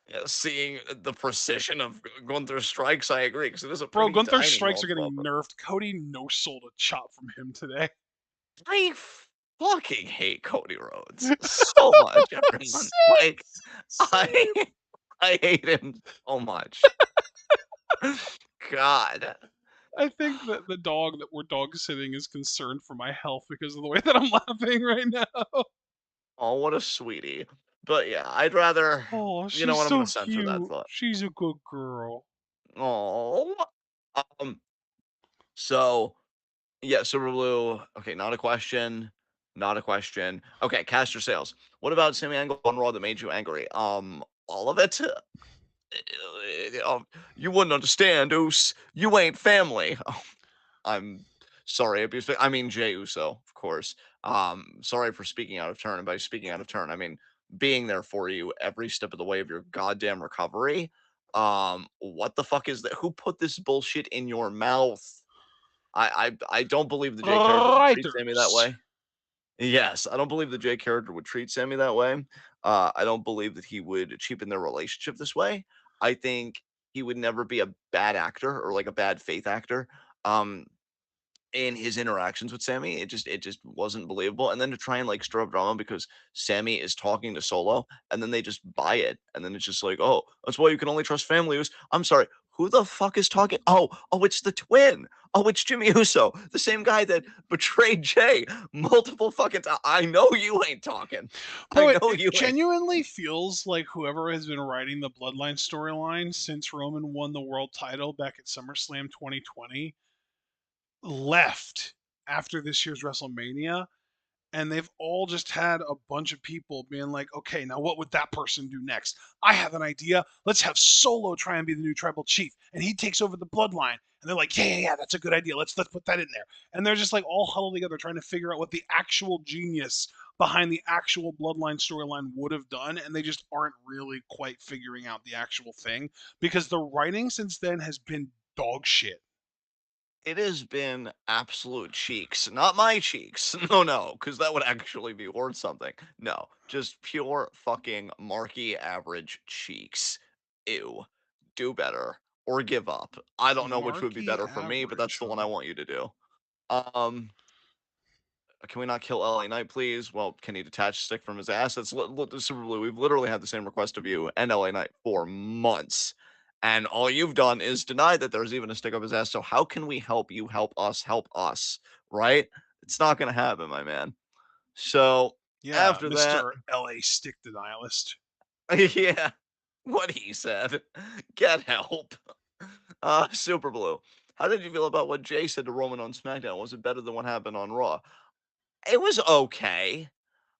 Yeah, seeing the precision of Gunther's strikes, I agree, because it is a Bro, pretty Gunther's tiny strikes are getting motherfucker. nerfed. Cody no sold a chop from him today. I fucking hate Cody Rhodes so much, everyone. Same, Like, I same. I hate him so much. God. I think that the dog that we're dog sitting is concerned for my health because of the way that I'm laughing right now. Oh, what a sweetie. But yeah, I'd rather, Oh, you know she's what? I'm gonna so censor that cute. thought. She's a good girl. Oh. Um. So yeah, Super Blue. Okay, not a question. Not a question. Okay, caster sales. What about Sammy Angle on Raw that made you angry? All of it. You wouldn't understand, Oos. You ain't family. Oh, I'm sorry. I mean Jay Uso, of course. Sorry for speaking out of turn. And by speaking out of turn, I mean being there for you every step of the way of your goddamn recovery. What the fuck is that? Who put this bullshit in your mouth? I don't believe the Jay character would treat Sammy that Writers. way. Yes, I don't believe the Jay character would treat Sammy that way. I don't believe that he would cheapen their relationship this way. I think he would never be a bad actor or like a bad faith actor. Um, in his interactions with Sammy, it just wasn't believable. And then to try and like stir up drama because Sammy is talking to Solo, and then they just buy it, and then it's just like, oh, that's why you can only trust family. I'm sorry, who the fuck is talking? Oh, it's the twin. Oh, it's Jimmy Uso, the same guy that betrayed Jay multiple fucking times. I know you ain't talking. I Bro, know it you ain't. genuinely feels like whoever has been writing the Bloodline storyline since Roman won the world title back at SummerSlam 2020 left after this year's WrestleMania, and they've all just had a bunch of people being like, okay, now what would that person do next? I have an idea. Let's have Solo try and be the new tribal chief, and he takes over the bloodline. And they're like, yeah, that's a good idea. Let's put that in there. And they're just like all huddled together trying to figure out what the actual genius behind the actual bloodline storyline would have done, and they just aren't really quite figuring out the actual thing because the writing since then has been dog shit. It has been absolute cheeks, not my cheeks. No, no, because that would actually be worth something. No, just pure fucking marky average cheeks. Ew. Do better or give up. I don't know which would be Marky better for me, but that's average, the one I huh? want you to do. Um, can we not kill LA Knight, please? Well, can he detach stick from his ass? That's Super Blue. We've literally had the same request of you and LA Knight for months. And all you've done is deny that there's even a stick up his ass. So how can we help you help us, right? It's not gonna happen, my man. So Yeah, after that, Mr. LA Stick Denialist. yeah, what he said. Get help. Super Blue. How did you feel about what Jay said to Roman on SmackDown? Was it better than what happened on Raw? It was okay.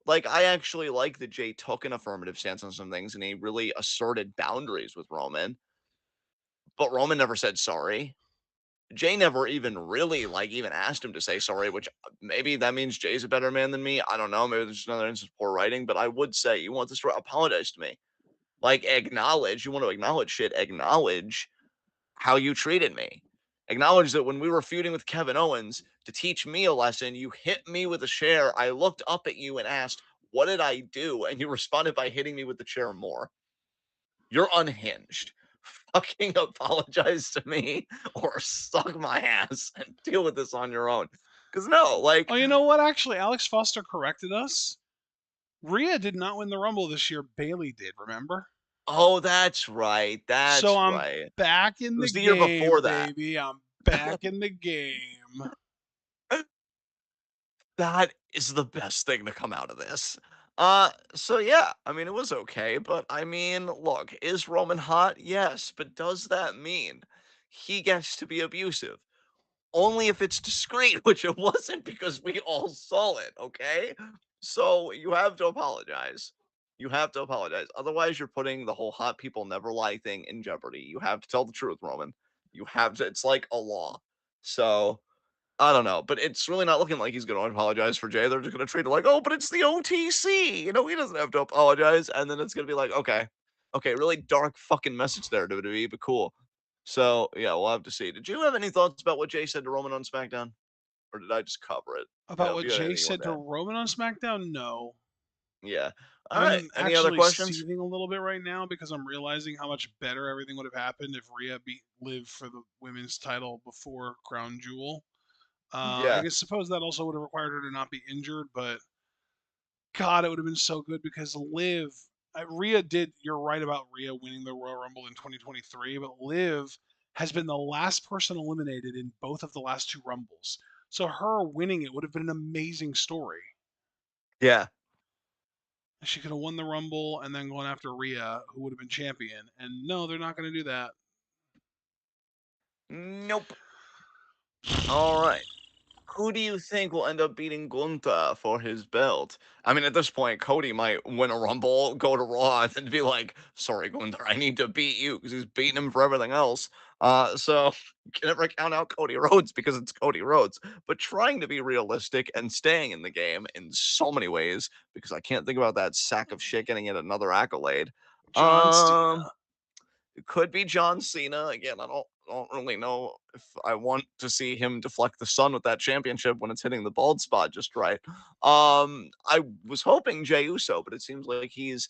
Like, I actually like that Jay took an affirmative stance on some things and he really asserted boundaries with Roman, but Roman never said sorry. Jay never even really, like, even asked him to say sorry, which maybe that means Jay's a better man than me. I don't know. Maybe there's just another instance of poor writing, but I would say you want this to apologize to me. Like, acknowledge, you want to acknowledge shit, acknowledge how you treated me. Acknowledge that when we were feuding with Kevin Owens to teach me a lesson, you hit me with a chair. I looked up at you and asked, what did I do? And you responded by hitting me with the chair more. You're unhinged. Fucking apologize to me or suck my ass and deal with this on your own. Because no, Oh, like, you know what? Actually, Alex Foster corrected us. Rhea did not win the Rumble this year. Bailey did, remember? oh, that's right. So That's I'm right. It back in the was the year before game, that. baby. I'm back in the game. That is the best thing to come out of this. So yeah, I mean, it was okay, but I mean, look, is Roman hot? Yes, but does that mean he gets to be abusive? Only if it's discreet, which it wasn't because we all saw it, okay? So you have to apologize. You have to apologize. Otherwise, you're putting the whole hot people never lie thing in jeopardy. You have to tell the truth, Roman. You have to, it's like a law. So I don't know, but it's really not looking like he's going to apologize for Jay. They're just going to treat it like, oh, but it's the OTC. You know, he doesn't have to apologize. And then it's going to be like, okay, really dark fucking message there, WWE, but cool. So yeah, we'll have to see. Did you have any thoughts about what Jay said to Roman on SmackDown, or did I just cover it? You About know, if what you had Jay anything you said wanted to to add, Roman on SmackDown? No. yeah. All right. I'm Any other actually questions? seething a little bit right now because I'm realizing how much better everything would have happened if Rhea beat Liv for the women's title before Crown Jewel. I Yeah, guess suppose that also would have required her to not be injured, but God, it would have been so good because Liv, Rhea did. You're right about Rhea winning the Royal Rumble in 2023, but Liv has been the last person eliminated in both of the last two Rumbles. So her winning it would have been an amazing story. yeah. She could have won the Rumble and then gone after Rhea, who would have been champion. And no, they're not going to do that. Nope. All right. Who do you think will end up beating Gunther for his belt? I mean, at this point, Cody might win a Rumble, go to Raw, and then be like, sorry, Gunther, I need to beat you because he's beating him for everything else. So you can never count out Cody Rhodes because it's Cody Rhodes. But trying to be realistic and staying in the game in so many ways, because I can't think about that sack of shit getting yet another accolade. John Um, Cena. it could be John Cena. Again, I don't don't really know if I want to see him deflect the sun with that championship when it's hitting the bald spot just right. I was hoping Jey Uso, but it seems like he's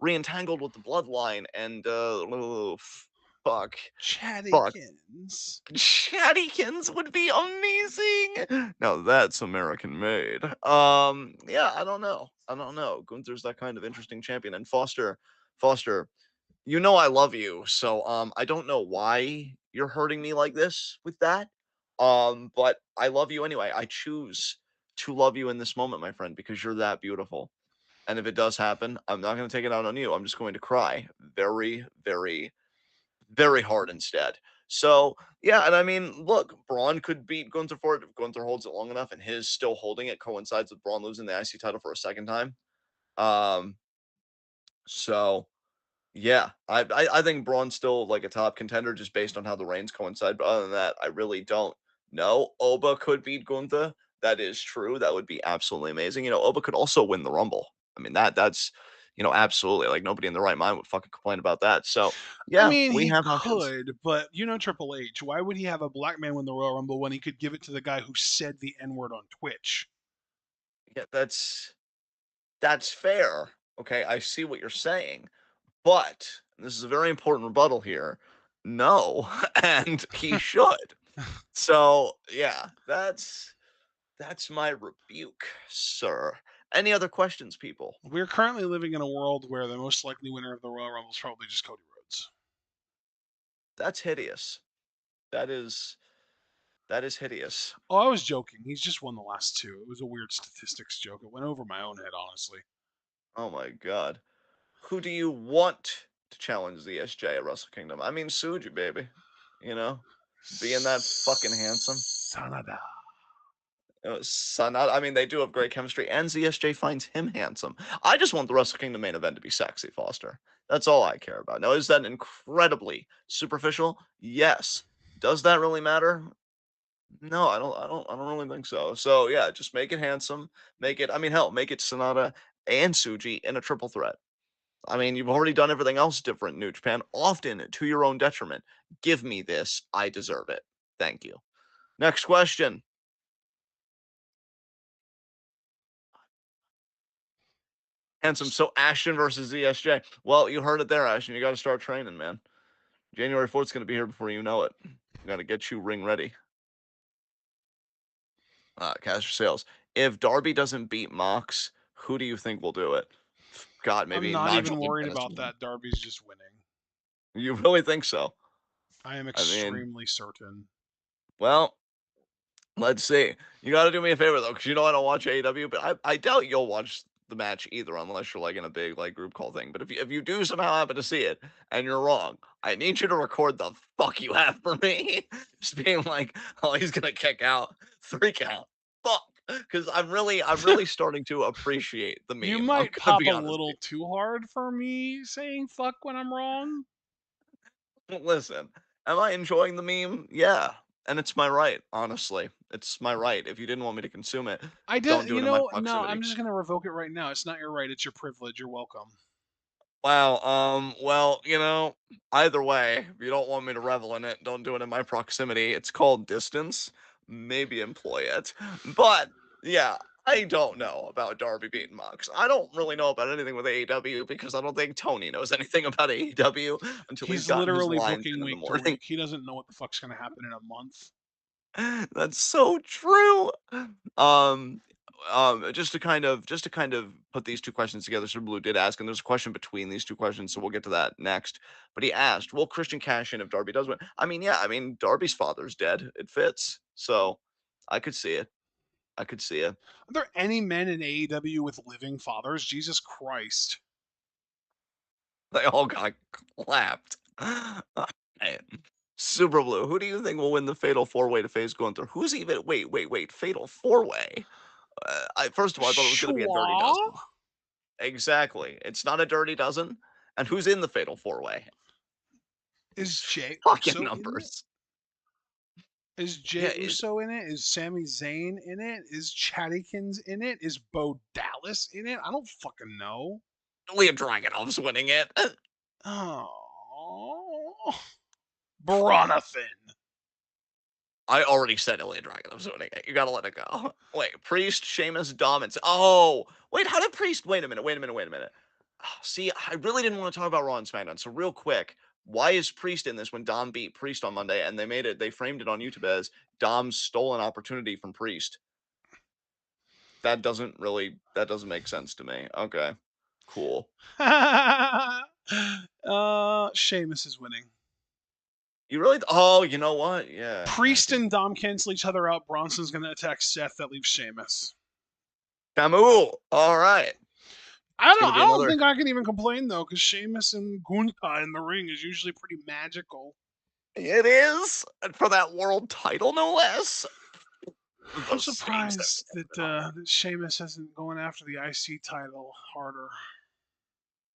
re-entangled with the bloodline, and oh, fuck, fuck. Chattykins. Shattykins would be amazing. Now that's American made. Yeah, I don't know. I don't know. Gunther's that kind of interesting champion, and Foster, you know I love you, so I don't know why you're hurting me like this with that. But I love you anyway. I choose to love you in this moment, my friend, because you're that beautiful. And if it does happen, I'm not going to take it out on you. I'm just going to cry very, very, very hard instead. So yeah, and I mean, look, Braun could beat Gunther for it if Gunther holds it long enough, and his still holding it coincides with Braun losing the IC title for a second time. Um, so yeah, I think Braun's still like a top contender just based on how the reigns coincide. But other than that, I really don't know. Oba could beat Gunther. That is true. That would be absolutely amazing. Oba could also win the Rumble. I mean that's absolutely like nobody in the right mind would fucking complain about that. So I yeah, mean, we he have options. could, but Triple H. Why would he have a black man win the Royal Rumble when he could give it to the guy who said the N word on Twitch? Yeah, that's fair. Okay, I see what you're saying. But and this is a very important rebuttal here. No, and he should. So, yeah, that's my rebuke, sir. Any other questions, people? We're currently living in a world where the most likely winner of the Royal Rumble is probably just Cody Rhodes. That's hideous. That is that is hideous. Oh, I was joking. He's just won the last two. It was a weird statistics joke. It went over my own head, honestly. Oh my god. Who do you want to challenge the SJ at Wrestle Kingdom? I mean, Suji, baby. You know, being that fucking handsome. Sanada. Sanada, I mean, they do have great chemistry, and ZSJ finds him handsome. I just want the Wrestle Kingdom main event to be sexy, Foster. That's all I care about. Now, is that incredibly superficial? Yes. Does that really matter? No, I don't really think so. So yeah, just make it handsome. Make it. I mean, hell, make it Sonata and Suji in a triple threat. I mean, you've already done everything else different, New Japan, often to your own detriment. Give me this. I deserve it. Thank you. Next question. Handsome. So Ashton versus ZSJ. Well, you heard it there, Ashton. You got to start training, man. January 4th is going to be here before you know it. Got to get you ring ready. Cash sales. If Darby doesn't beat Mox, who do you think will do it? God, I'm maybe not Nigel even worried McGuinness. about that. Darby's just winning. You really think so? I am I mean, extremely certain. well, let's see. You got to do me a favor though, because I don't watch AEW, but I doubt you'll watch the match either, unless you're like in a big like group call thing. But if you do somehow happen to see it and you're wrong, I need you to record the fuck you have for me, just being like, oh, he's gonna kick out, 3 count, fuck, because I'm really starting to appreciate the You meme. I'm might gonna pop a be honest little with too hard for me saying fuck when I'm wrong. you. Listen, am I enjoying the meme? Yeah. And it's my right, honestly. It's my right. If you didn't want me to consume it, I don't did, do it in my no, proximity. I'm just going to revoke it right now. It's not your right, it's your privilege. You're welcome. Wow. Well, either way, if you don't want me to revel in it, don't do it in my proximity. It's called distance. Maybe employ it. But yeah, I don't know about Darby beating Mox. I don't really know about anything with AEW because I don't think Tony knows anything about AEW until he's He's gotten his literally lines booking in the week to morning. week. He doesn't know what the fuck's going to happen in a month. That's so true. Um, just to kind of put these two questions together, Super Blue did ask, and there's a question between these two questions, so we'll get to that next. But he asked, "Will Christian cash in if Darby does win?" I mean, yeah, I mean Darby's father's dead. It fits, so I could see it. I could see it. Are there any men in AEW with living fathers? Jesus Christ. They all got clapped. Man. Super Blue, who do you think will win the Fatal Four Way to face Gunther? Who's even? Wait, Fatal Four Way. First of all, I thought it was going to be a Dirty Schwa? Dozen. Exactly. It's not a Dirty Dozen. And who's in the Fatal Four Way? Is These Jay fucking Uso in it? numbers. Is Yeah, Jay Uso in it? Is Sami Zayn in it? Is Chattykins in it? Is Bo Dallas in it? I don't fucking know. Ilya Dragunov's winning it. Oh. Bronathan. I already said Ilya Dragunov's winning it. You gotta let it go. Wait, Priest, Sheamus, Dominance. Oh, wait, how did Priest? Wait a minute. Wait a minute. Wait a minute. Oh, see, I really didn't want to talk about Raw and SmackDown. So real quick, why is Priest in this when Dom beat Priest on Monday and they framed it on YouTube as Dom's stolen opportunity from Priest? That doesn't make sense to me. Okay, cool. Sheamus is winning. You really? Oh, you know what? Yeah, I Priest did. and Dom cancel each other out. Bronson's going to attack Seth. That leaves Sheamus. Camus. All right. It's gonna I be don't another. think I can even complain though, because Sheamus and Gunther in the ring is usually pretty magical. It is for that world title, no less. I'm The stakes are surprised that high. that Sheamus isn't going after the IC title harder.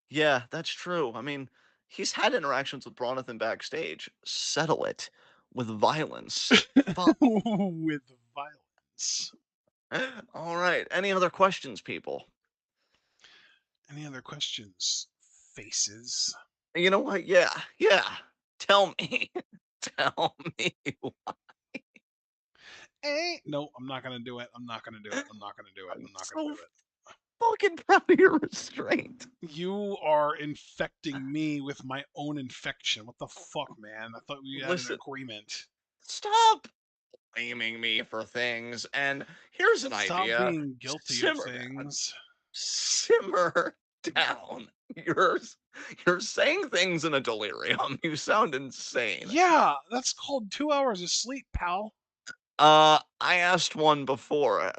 Yeah, that's true. I mean, he's had interactions with Bronathan backstage. Settle it with violence. Fuck. With violence. All right. Any other questions, people? Any other questions? Faces. You know what? Yeah, yeah. Tell me. Tell me. No, I'm not gonna do it. I'm not gonna do it. I'm not gonna do it. I'm I'm not gonna do so it. fucking proud of your restraint. You are infecting me with my own infection. What the fuck, man? I thought we had an Listen, agreement. stop blaming me for things. And here's an Stop idea. being guilty of Simmer down. things. Simmer down. You're saying things in a delirium. You sound insane. Yeah, that's called 2 hours of sleep, pal. I asked one before.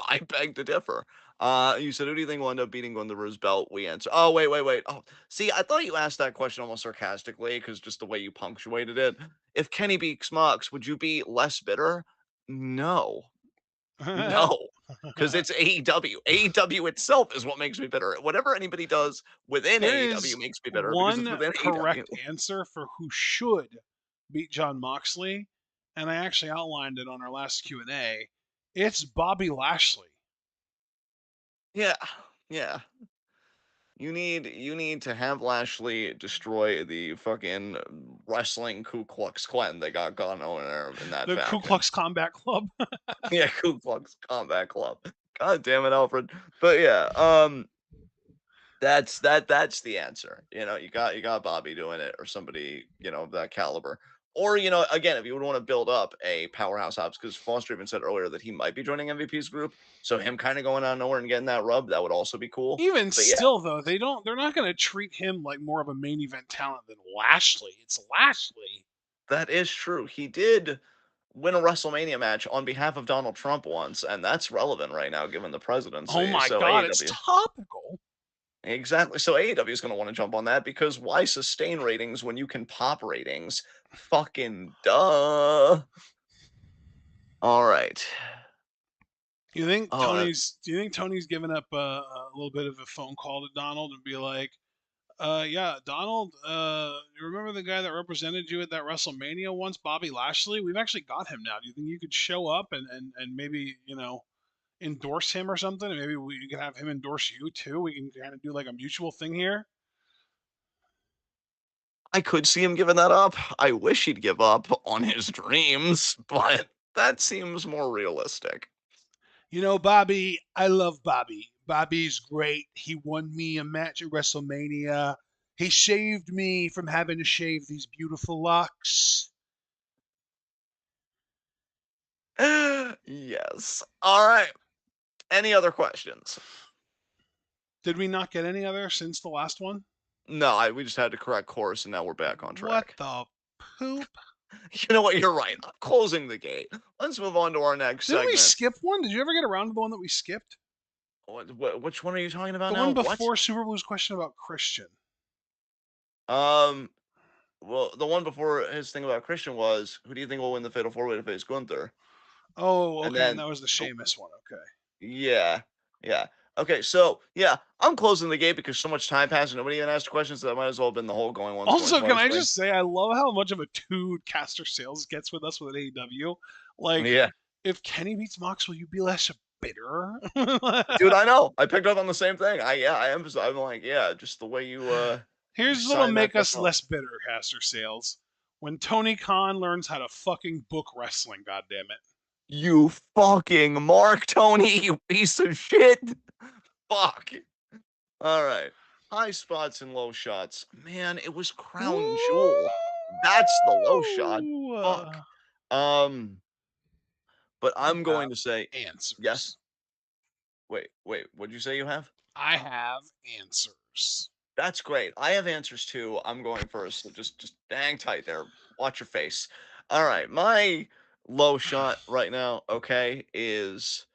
I beg to differ. You said, who do you think will end up beating Gunther's belt? We answer. Oh, wait, wait, wait. Oh, see, I thought you asked that question almost sarcastically because just the way you punctuated it. If Kenny beats Mox, would you be less bitter? No, no, because it's AEW. AEW itself is what makes me bitter. Whatever anybody does within There AEW is makes me bitter because it's one within AEW. correct answer for who should beat John Moxley, and I actually outlined it on our last Q&A. It's Bobby Lashley. Yeah, yeah. You need to have Lashley destroy the fucking wrestling Ku Klux Klan they got going on there in that The Ku faction. Klux Combat Club. Yeah, Ku Klux Combat Club. God damn it, Alfred. But yeah, that's the answer. You know, you got Bobby doing it or somebody, you know, of that caliber. Or, you know, again, if you would want to build up a powerhouse ops, because Foster even said earlier that he might be joining MVP's group. So him kind of going out of nowhere and getting that rub, that would also be cool. Even But yeah, still, though, they're not going to treat him like more of a main event talent than Lashley. It's Lashley. that is true. He did win a WrestleMania match on behalf of Donald Trump once, and that's relevant right now given the Oh presidency. my So God, it's AEW, topical. exactly. So AEW is going to want to jump on that because why sustain ratings when you can pop ratings? Fucking duh. All right. Oh, Do you think Tony's given up a little bit of a phone call to Donald and be like, yeah, Donald, you remember the guy that represented you at that WrestleMania once, Bobby Lashley? We've actually got him now. Do you think you could show up and maybe, endorse him or something? And maybe we could have him endorse you too. We can kind of do like a mutual thing here. I could see him giving that up. I wish he'd give up on his dreams, but that seems more realistic. Bobby, I love Bobby. Bobby's great. He won me a match at WrestleMania. He saved me from having to shave these beautiful locks. Yes. All right. Any other questions? Did we not get any other since the last one? No, we just had to correct course, and now we're back on What track. the poop? You know what? You're right. I'm closing the gate. Let's move on to our next Didn't we segment. skip one? Did you ever get around to the one that we skipped? Which one are you talking about The now? one What? before Super Blue's question about Christian. Um. Well, the one before his thing about Christian was, who do you think will win the Fatal 4-Way to face Gunther? Oh, And okay, and then, that was the the, Sheamus one. Okay. yeah, yeah. Okay, so yeah, I'm closing the gate because so much time passed and nobody even asked questions. So that might as well have been the whole going once, going Also, can twice I thing. just say I love how much of a dude Caster Sales gets with us with AEW. Like, Yeah, if Kenny beats Mox, will you be less bitter? dude, I know. I picked up on the same thing. I emphasize. I'm like, yeah, just the way you Here's what'll signed that make us question off. less bitter, Caster Sales. When Tony Khan learns how to fucking book wrestling, goddammit. You fucking Mark Tony, you piece of shit. Fuck. All right. High spots and low shots. Man, it was Crown Jewel. That's the low shot. Woo! Fuck. Um, but I I'm have going to say yes. answers. Wait. What'd you say you have? I have answers. That's great. I have answers too. I'm going first, so just hang tight there. Watch your face. All right, my low shot right now, okay, is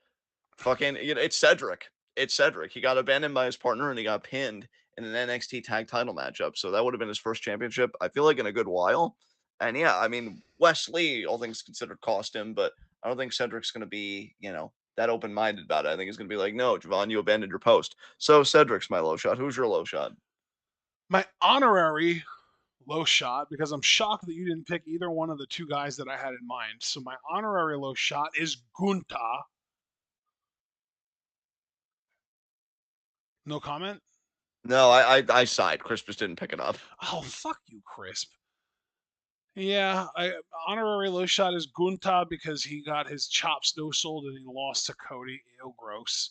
fucking it's Cedric. It's Cedric. He got abandoned by his partner and he got pinned in an NXT tag title matchup. So that would have been his first championship, I feel like in a good while. And yeah, I mean, Wesley, all things considered, cost him, but I don't think Cedric's gonna be, that open minded about it. I think he's gonna be like, no, Javon, you abandoned your post. So Cedric's my low shot. Who's your low shot? My honorary low shot, because I'm shocked that you didn't pick either one of the two guys that I had in mind. So my honorary low shot is Gunta. No comment? No, I sighed. Chris just didn't pick it up. Oh, fuck you, Crisp. Yeah, honorary low shot is Gunta because he got his chops no sold and he lost to Cody. Ew, gross.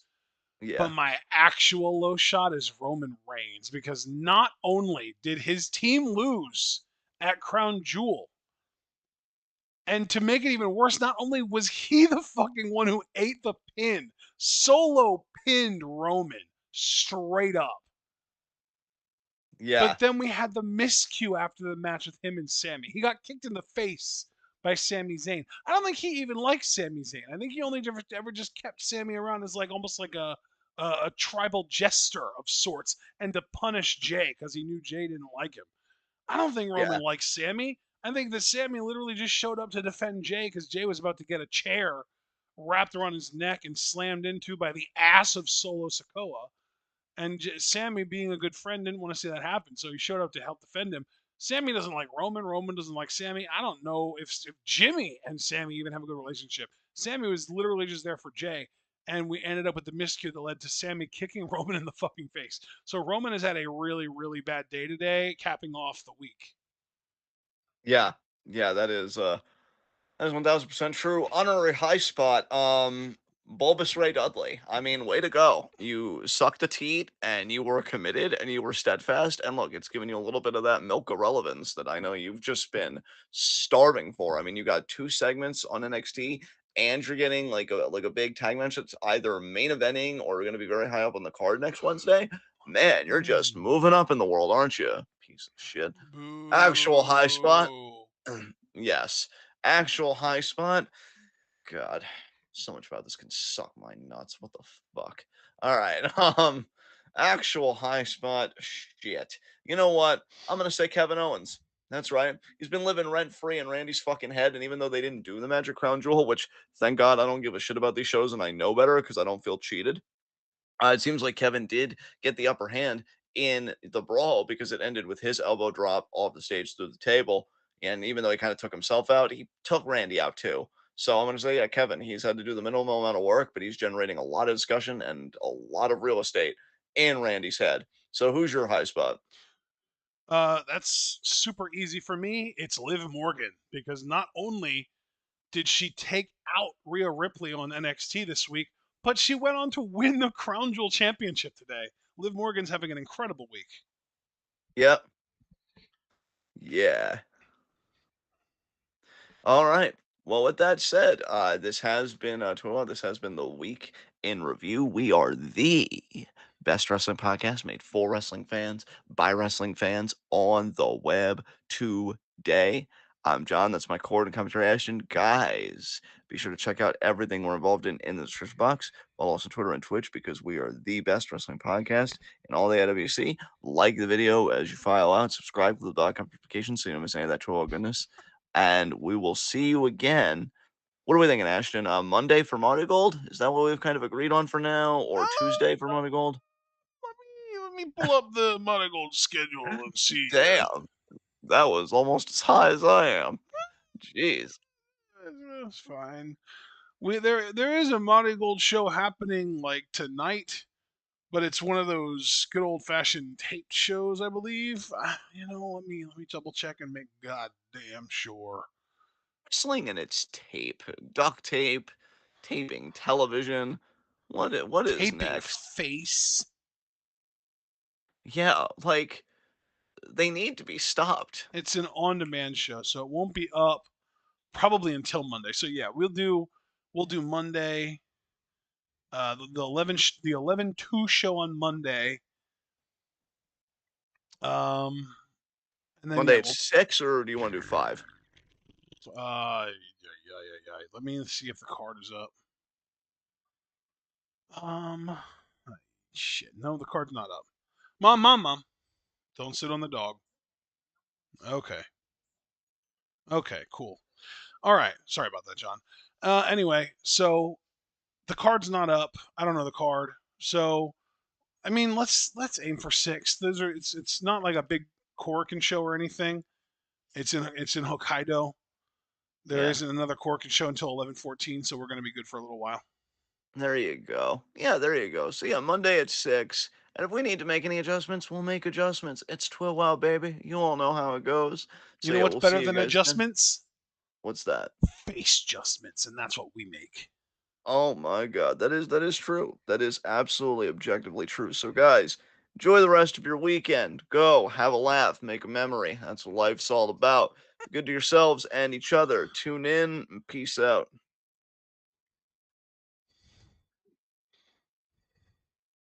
But Yeah. my actual low shot is Roman Reigns because not only did his team lose at Crown Jewel, and to make it even worse, not only was he the fucking one who ate the pin, solo pinned Roman straight up. Yeah. But then we had the miscue after the match with him and Sammy. He got kicked in the face by Sami Zayn. I don't think he even likes Sami Zayn. I think he only ever just kept Sammy around as like almost like a tribal jester of sorts and to punish Jay because he knew Jay didn't like him. I don't think Yeah. Roman likes Sammy. I think that Sammy literally just showed up to defend Jay because Jay was about to get a chair wrapped around his neck and slammed into by the ass of Solo Sikoa. And Sammy, being a good friend, didn't want to see that happen, so he showed up to help defend him. Sammy doesn't like Roman. Roman doesn't like Sammy. I don't know if Jimmy and Sammy even have a good relationship. Sammy was literally just there for Jay, and we ended up with the miscue that led to Sammy kicking Roman in the fucking face. So Roman has had a really, really bad day today, capping off the week. Yeah. Yeah, that is 1000% true. Honorary high spot. Bulbous Ray Dudley. I mean, way to go. You sucked a teat and you were committed and you were steadfast. And look, it's given you a little bit of that milk irrelevance that I know you've just been starving for. I mean, you got two segments on NXT and you're getting like a big tag match that's either main eventing or going to be very high up on the card next Wednesday. Man, you're just moving up in the world, aren't you? Piece of shit. Actual high spot. Boo. Yes. Actual high spot. God, so much about this can suck my nuts. What the fuck? All right. Actual high spot. Shit. You know what? I'm gonna say Kevin Owens. That's right. He's been living rent free in Randy's fucking head, and even though they didn't do the Magic Crown Jewel, which thank God I don't give a shit about these shows, and I know better because I don't feel cheated. It seems like Kevin did get the upper hand in the brawl because it ended with his elbow drop off the stage through the table. And even though he kind of took himself out, he took Randy out too. So I'm going to say, yeah, Kevin, he's had to do the minimal amount of work, but he's generating a lot of discussion and a lot of real estate in Randy's head. So who's your high spot? That's super easy for me. It's Liv Morgan because not only did she take out Rhea Ripley on NXT this week, but she went on to win the Crown Jewel Championship today. Liv Morgan's having an incredible week. Yep. Yeah. All right. Well, with that said, this has been this has been the week in review. We are the best wrestling podcast made for wrestling fans by wrestling fans on the web today. I'm John. That's my cord and commentary Ashton. Guys, be sure to check out everything we're involved in the description box. Follow us on Twitter and Twitch because we are the best wrestling podcast in all the AWC. Like the video as you file out. Subscribe to the dot notifications so you don't miss any of that troll goodness, and we will see you again. What are we thinking, Ashton? Monday for Monty Gold? Is that what we've kind of agreed on for now, or Tuesday for Monty Gold? Let me pull up the Money Gold schedule and see. Damn, that was almost as high as I am. Jeez. It's fine. There is a Money Gold show happening like tonight, but it's one of those good old fashioned taped shows, I believe. Let me double check and make goddamn sure. Wrestling and its tape, duct tape, taping television. What is Taping next? face. Yeah, like they need to be stopped. It's an on demand show, so it won't be up probably until Monday. So yeah, we'll do Monday. The 11/2 show on Monday. Um, and then Monday yeah, at 6, or do you want to do 5? yeah. Let me see if the card is up. Um, shit, no, the card's not up. Mom, don't sit on the dog. Okay, okay, cool. All right, sorry about that, John. Anyway, so the card's not up. I don't know the card, so I mean, let's aim for 6. It's not like a big Korakuen show or anything. It's in Hokkaido. There Yeah, isn't another Korakuen show until 11/14, so we're gonna be good for a little while. there you go. Yeah, there you go. So yeah, Monday at 6. And if we need to make any adjustments, we'll make adjustments. It's TWitWoW, baby. You all know how it goes. You So know yeah, what's we'll see better you than guys then. adjustments? What's that? Face adjustments, and that's what we make. Oh my god, that is true. That is absolutely objectively true. So guys, enjoy the rest of your weekend. Go, have a laugh, make a memory. That's what life's all about. Be good to yourselves and each other. Tune in and peace out.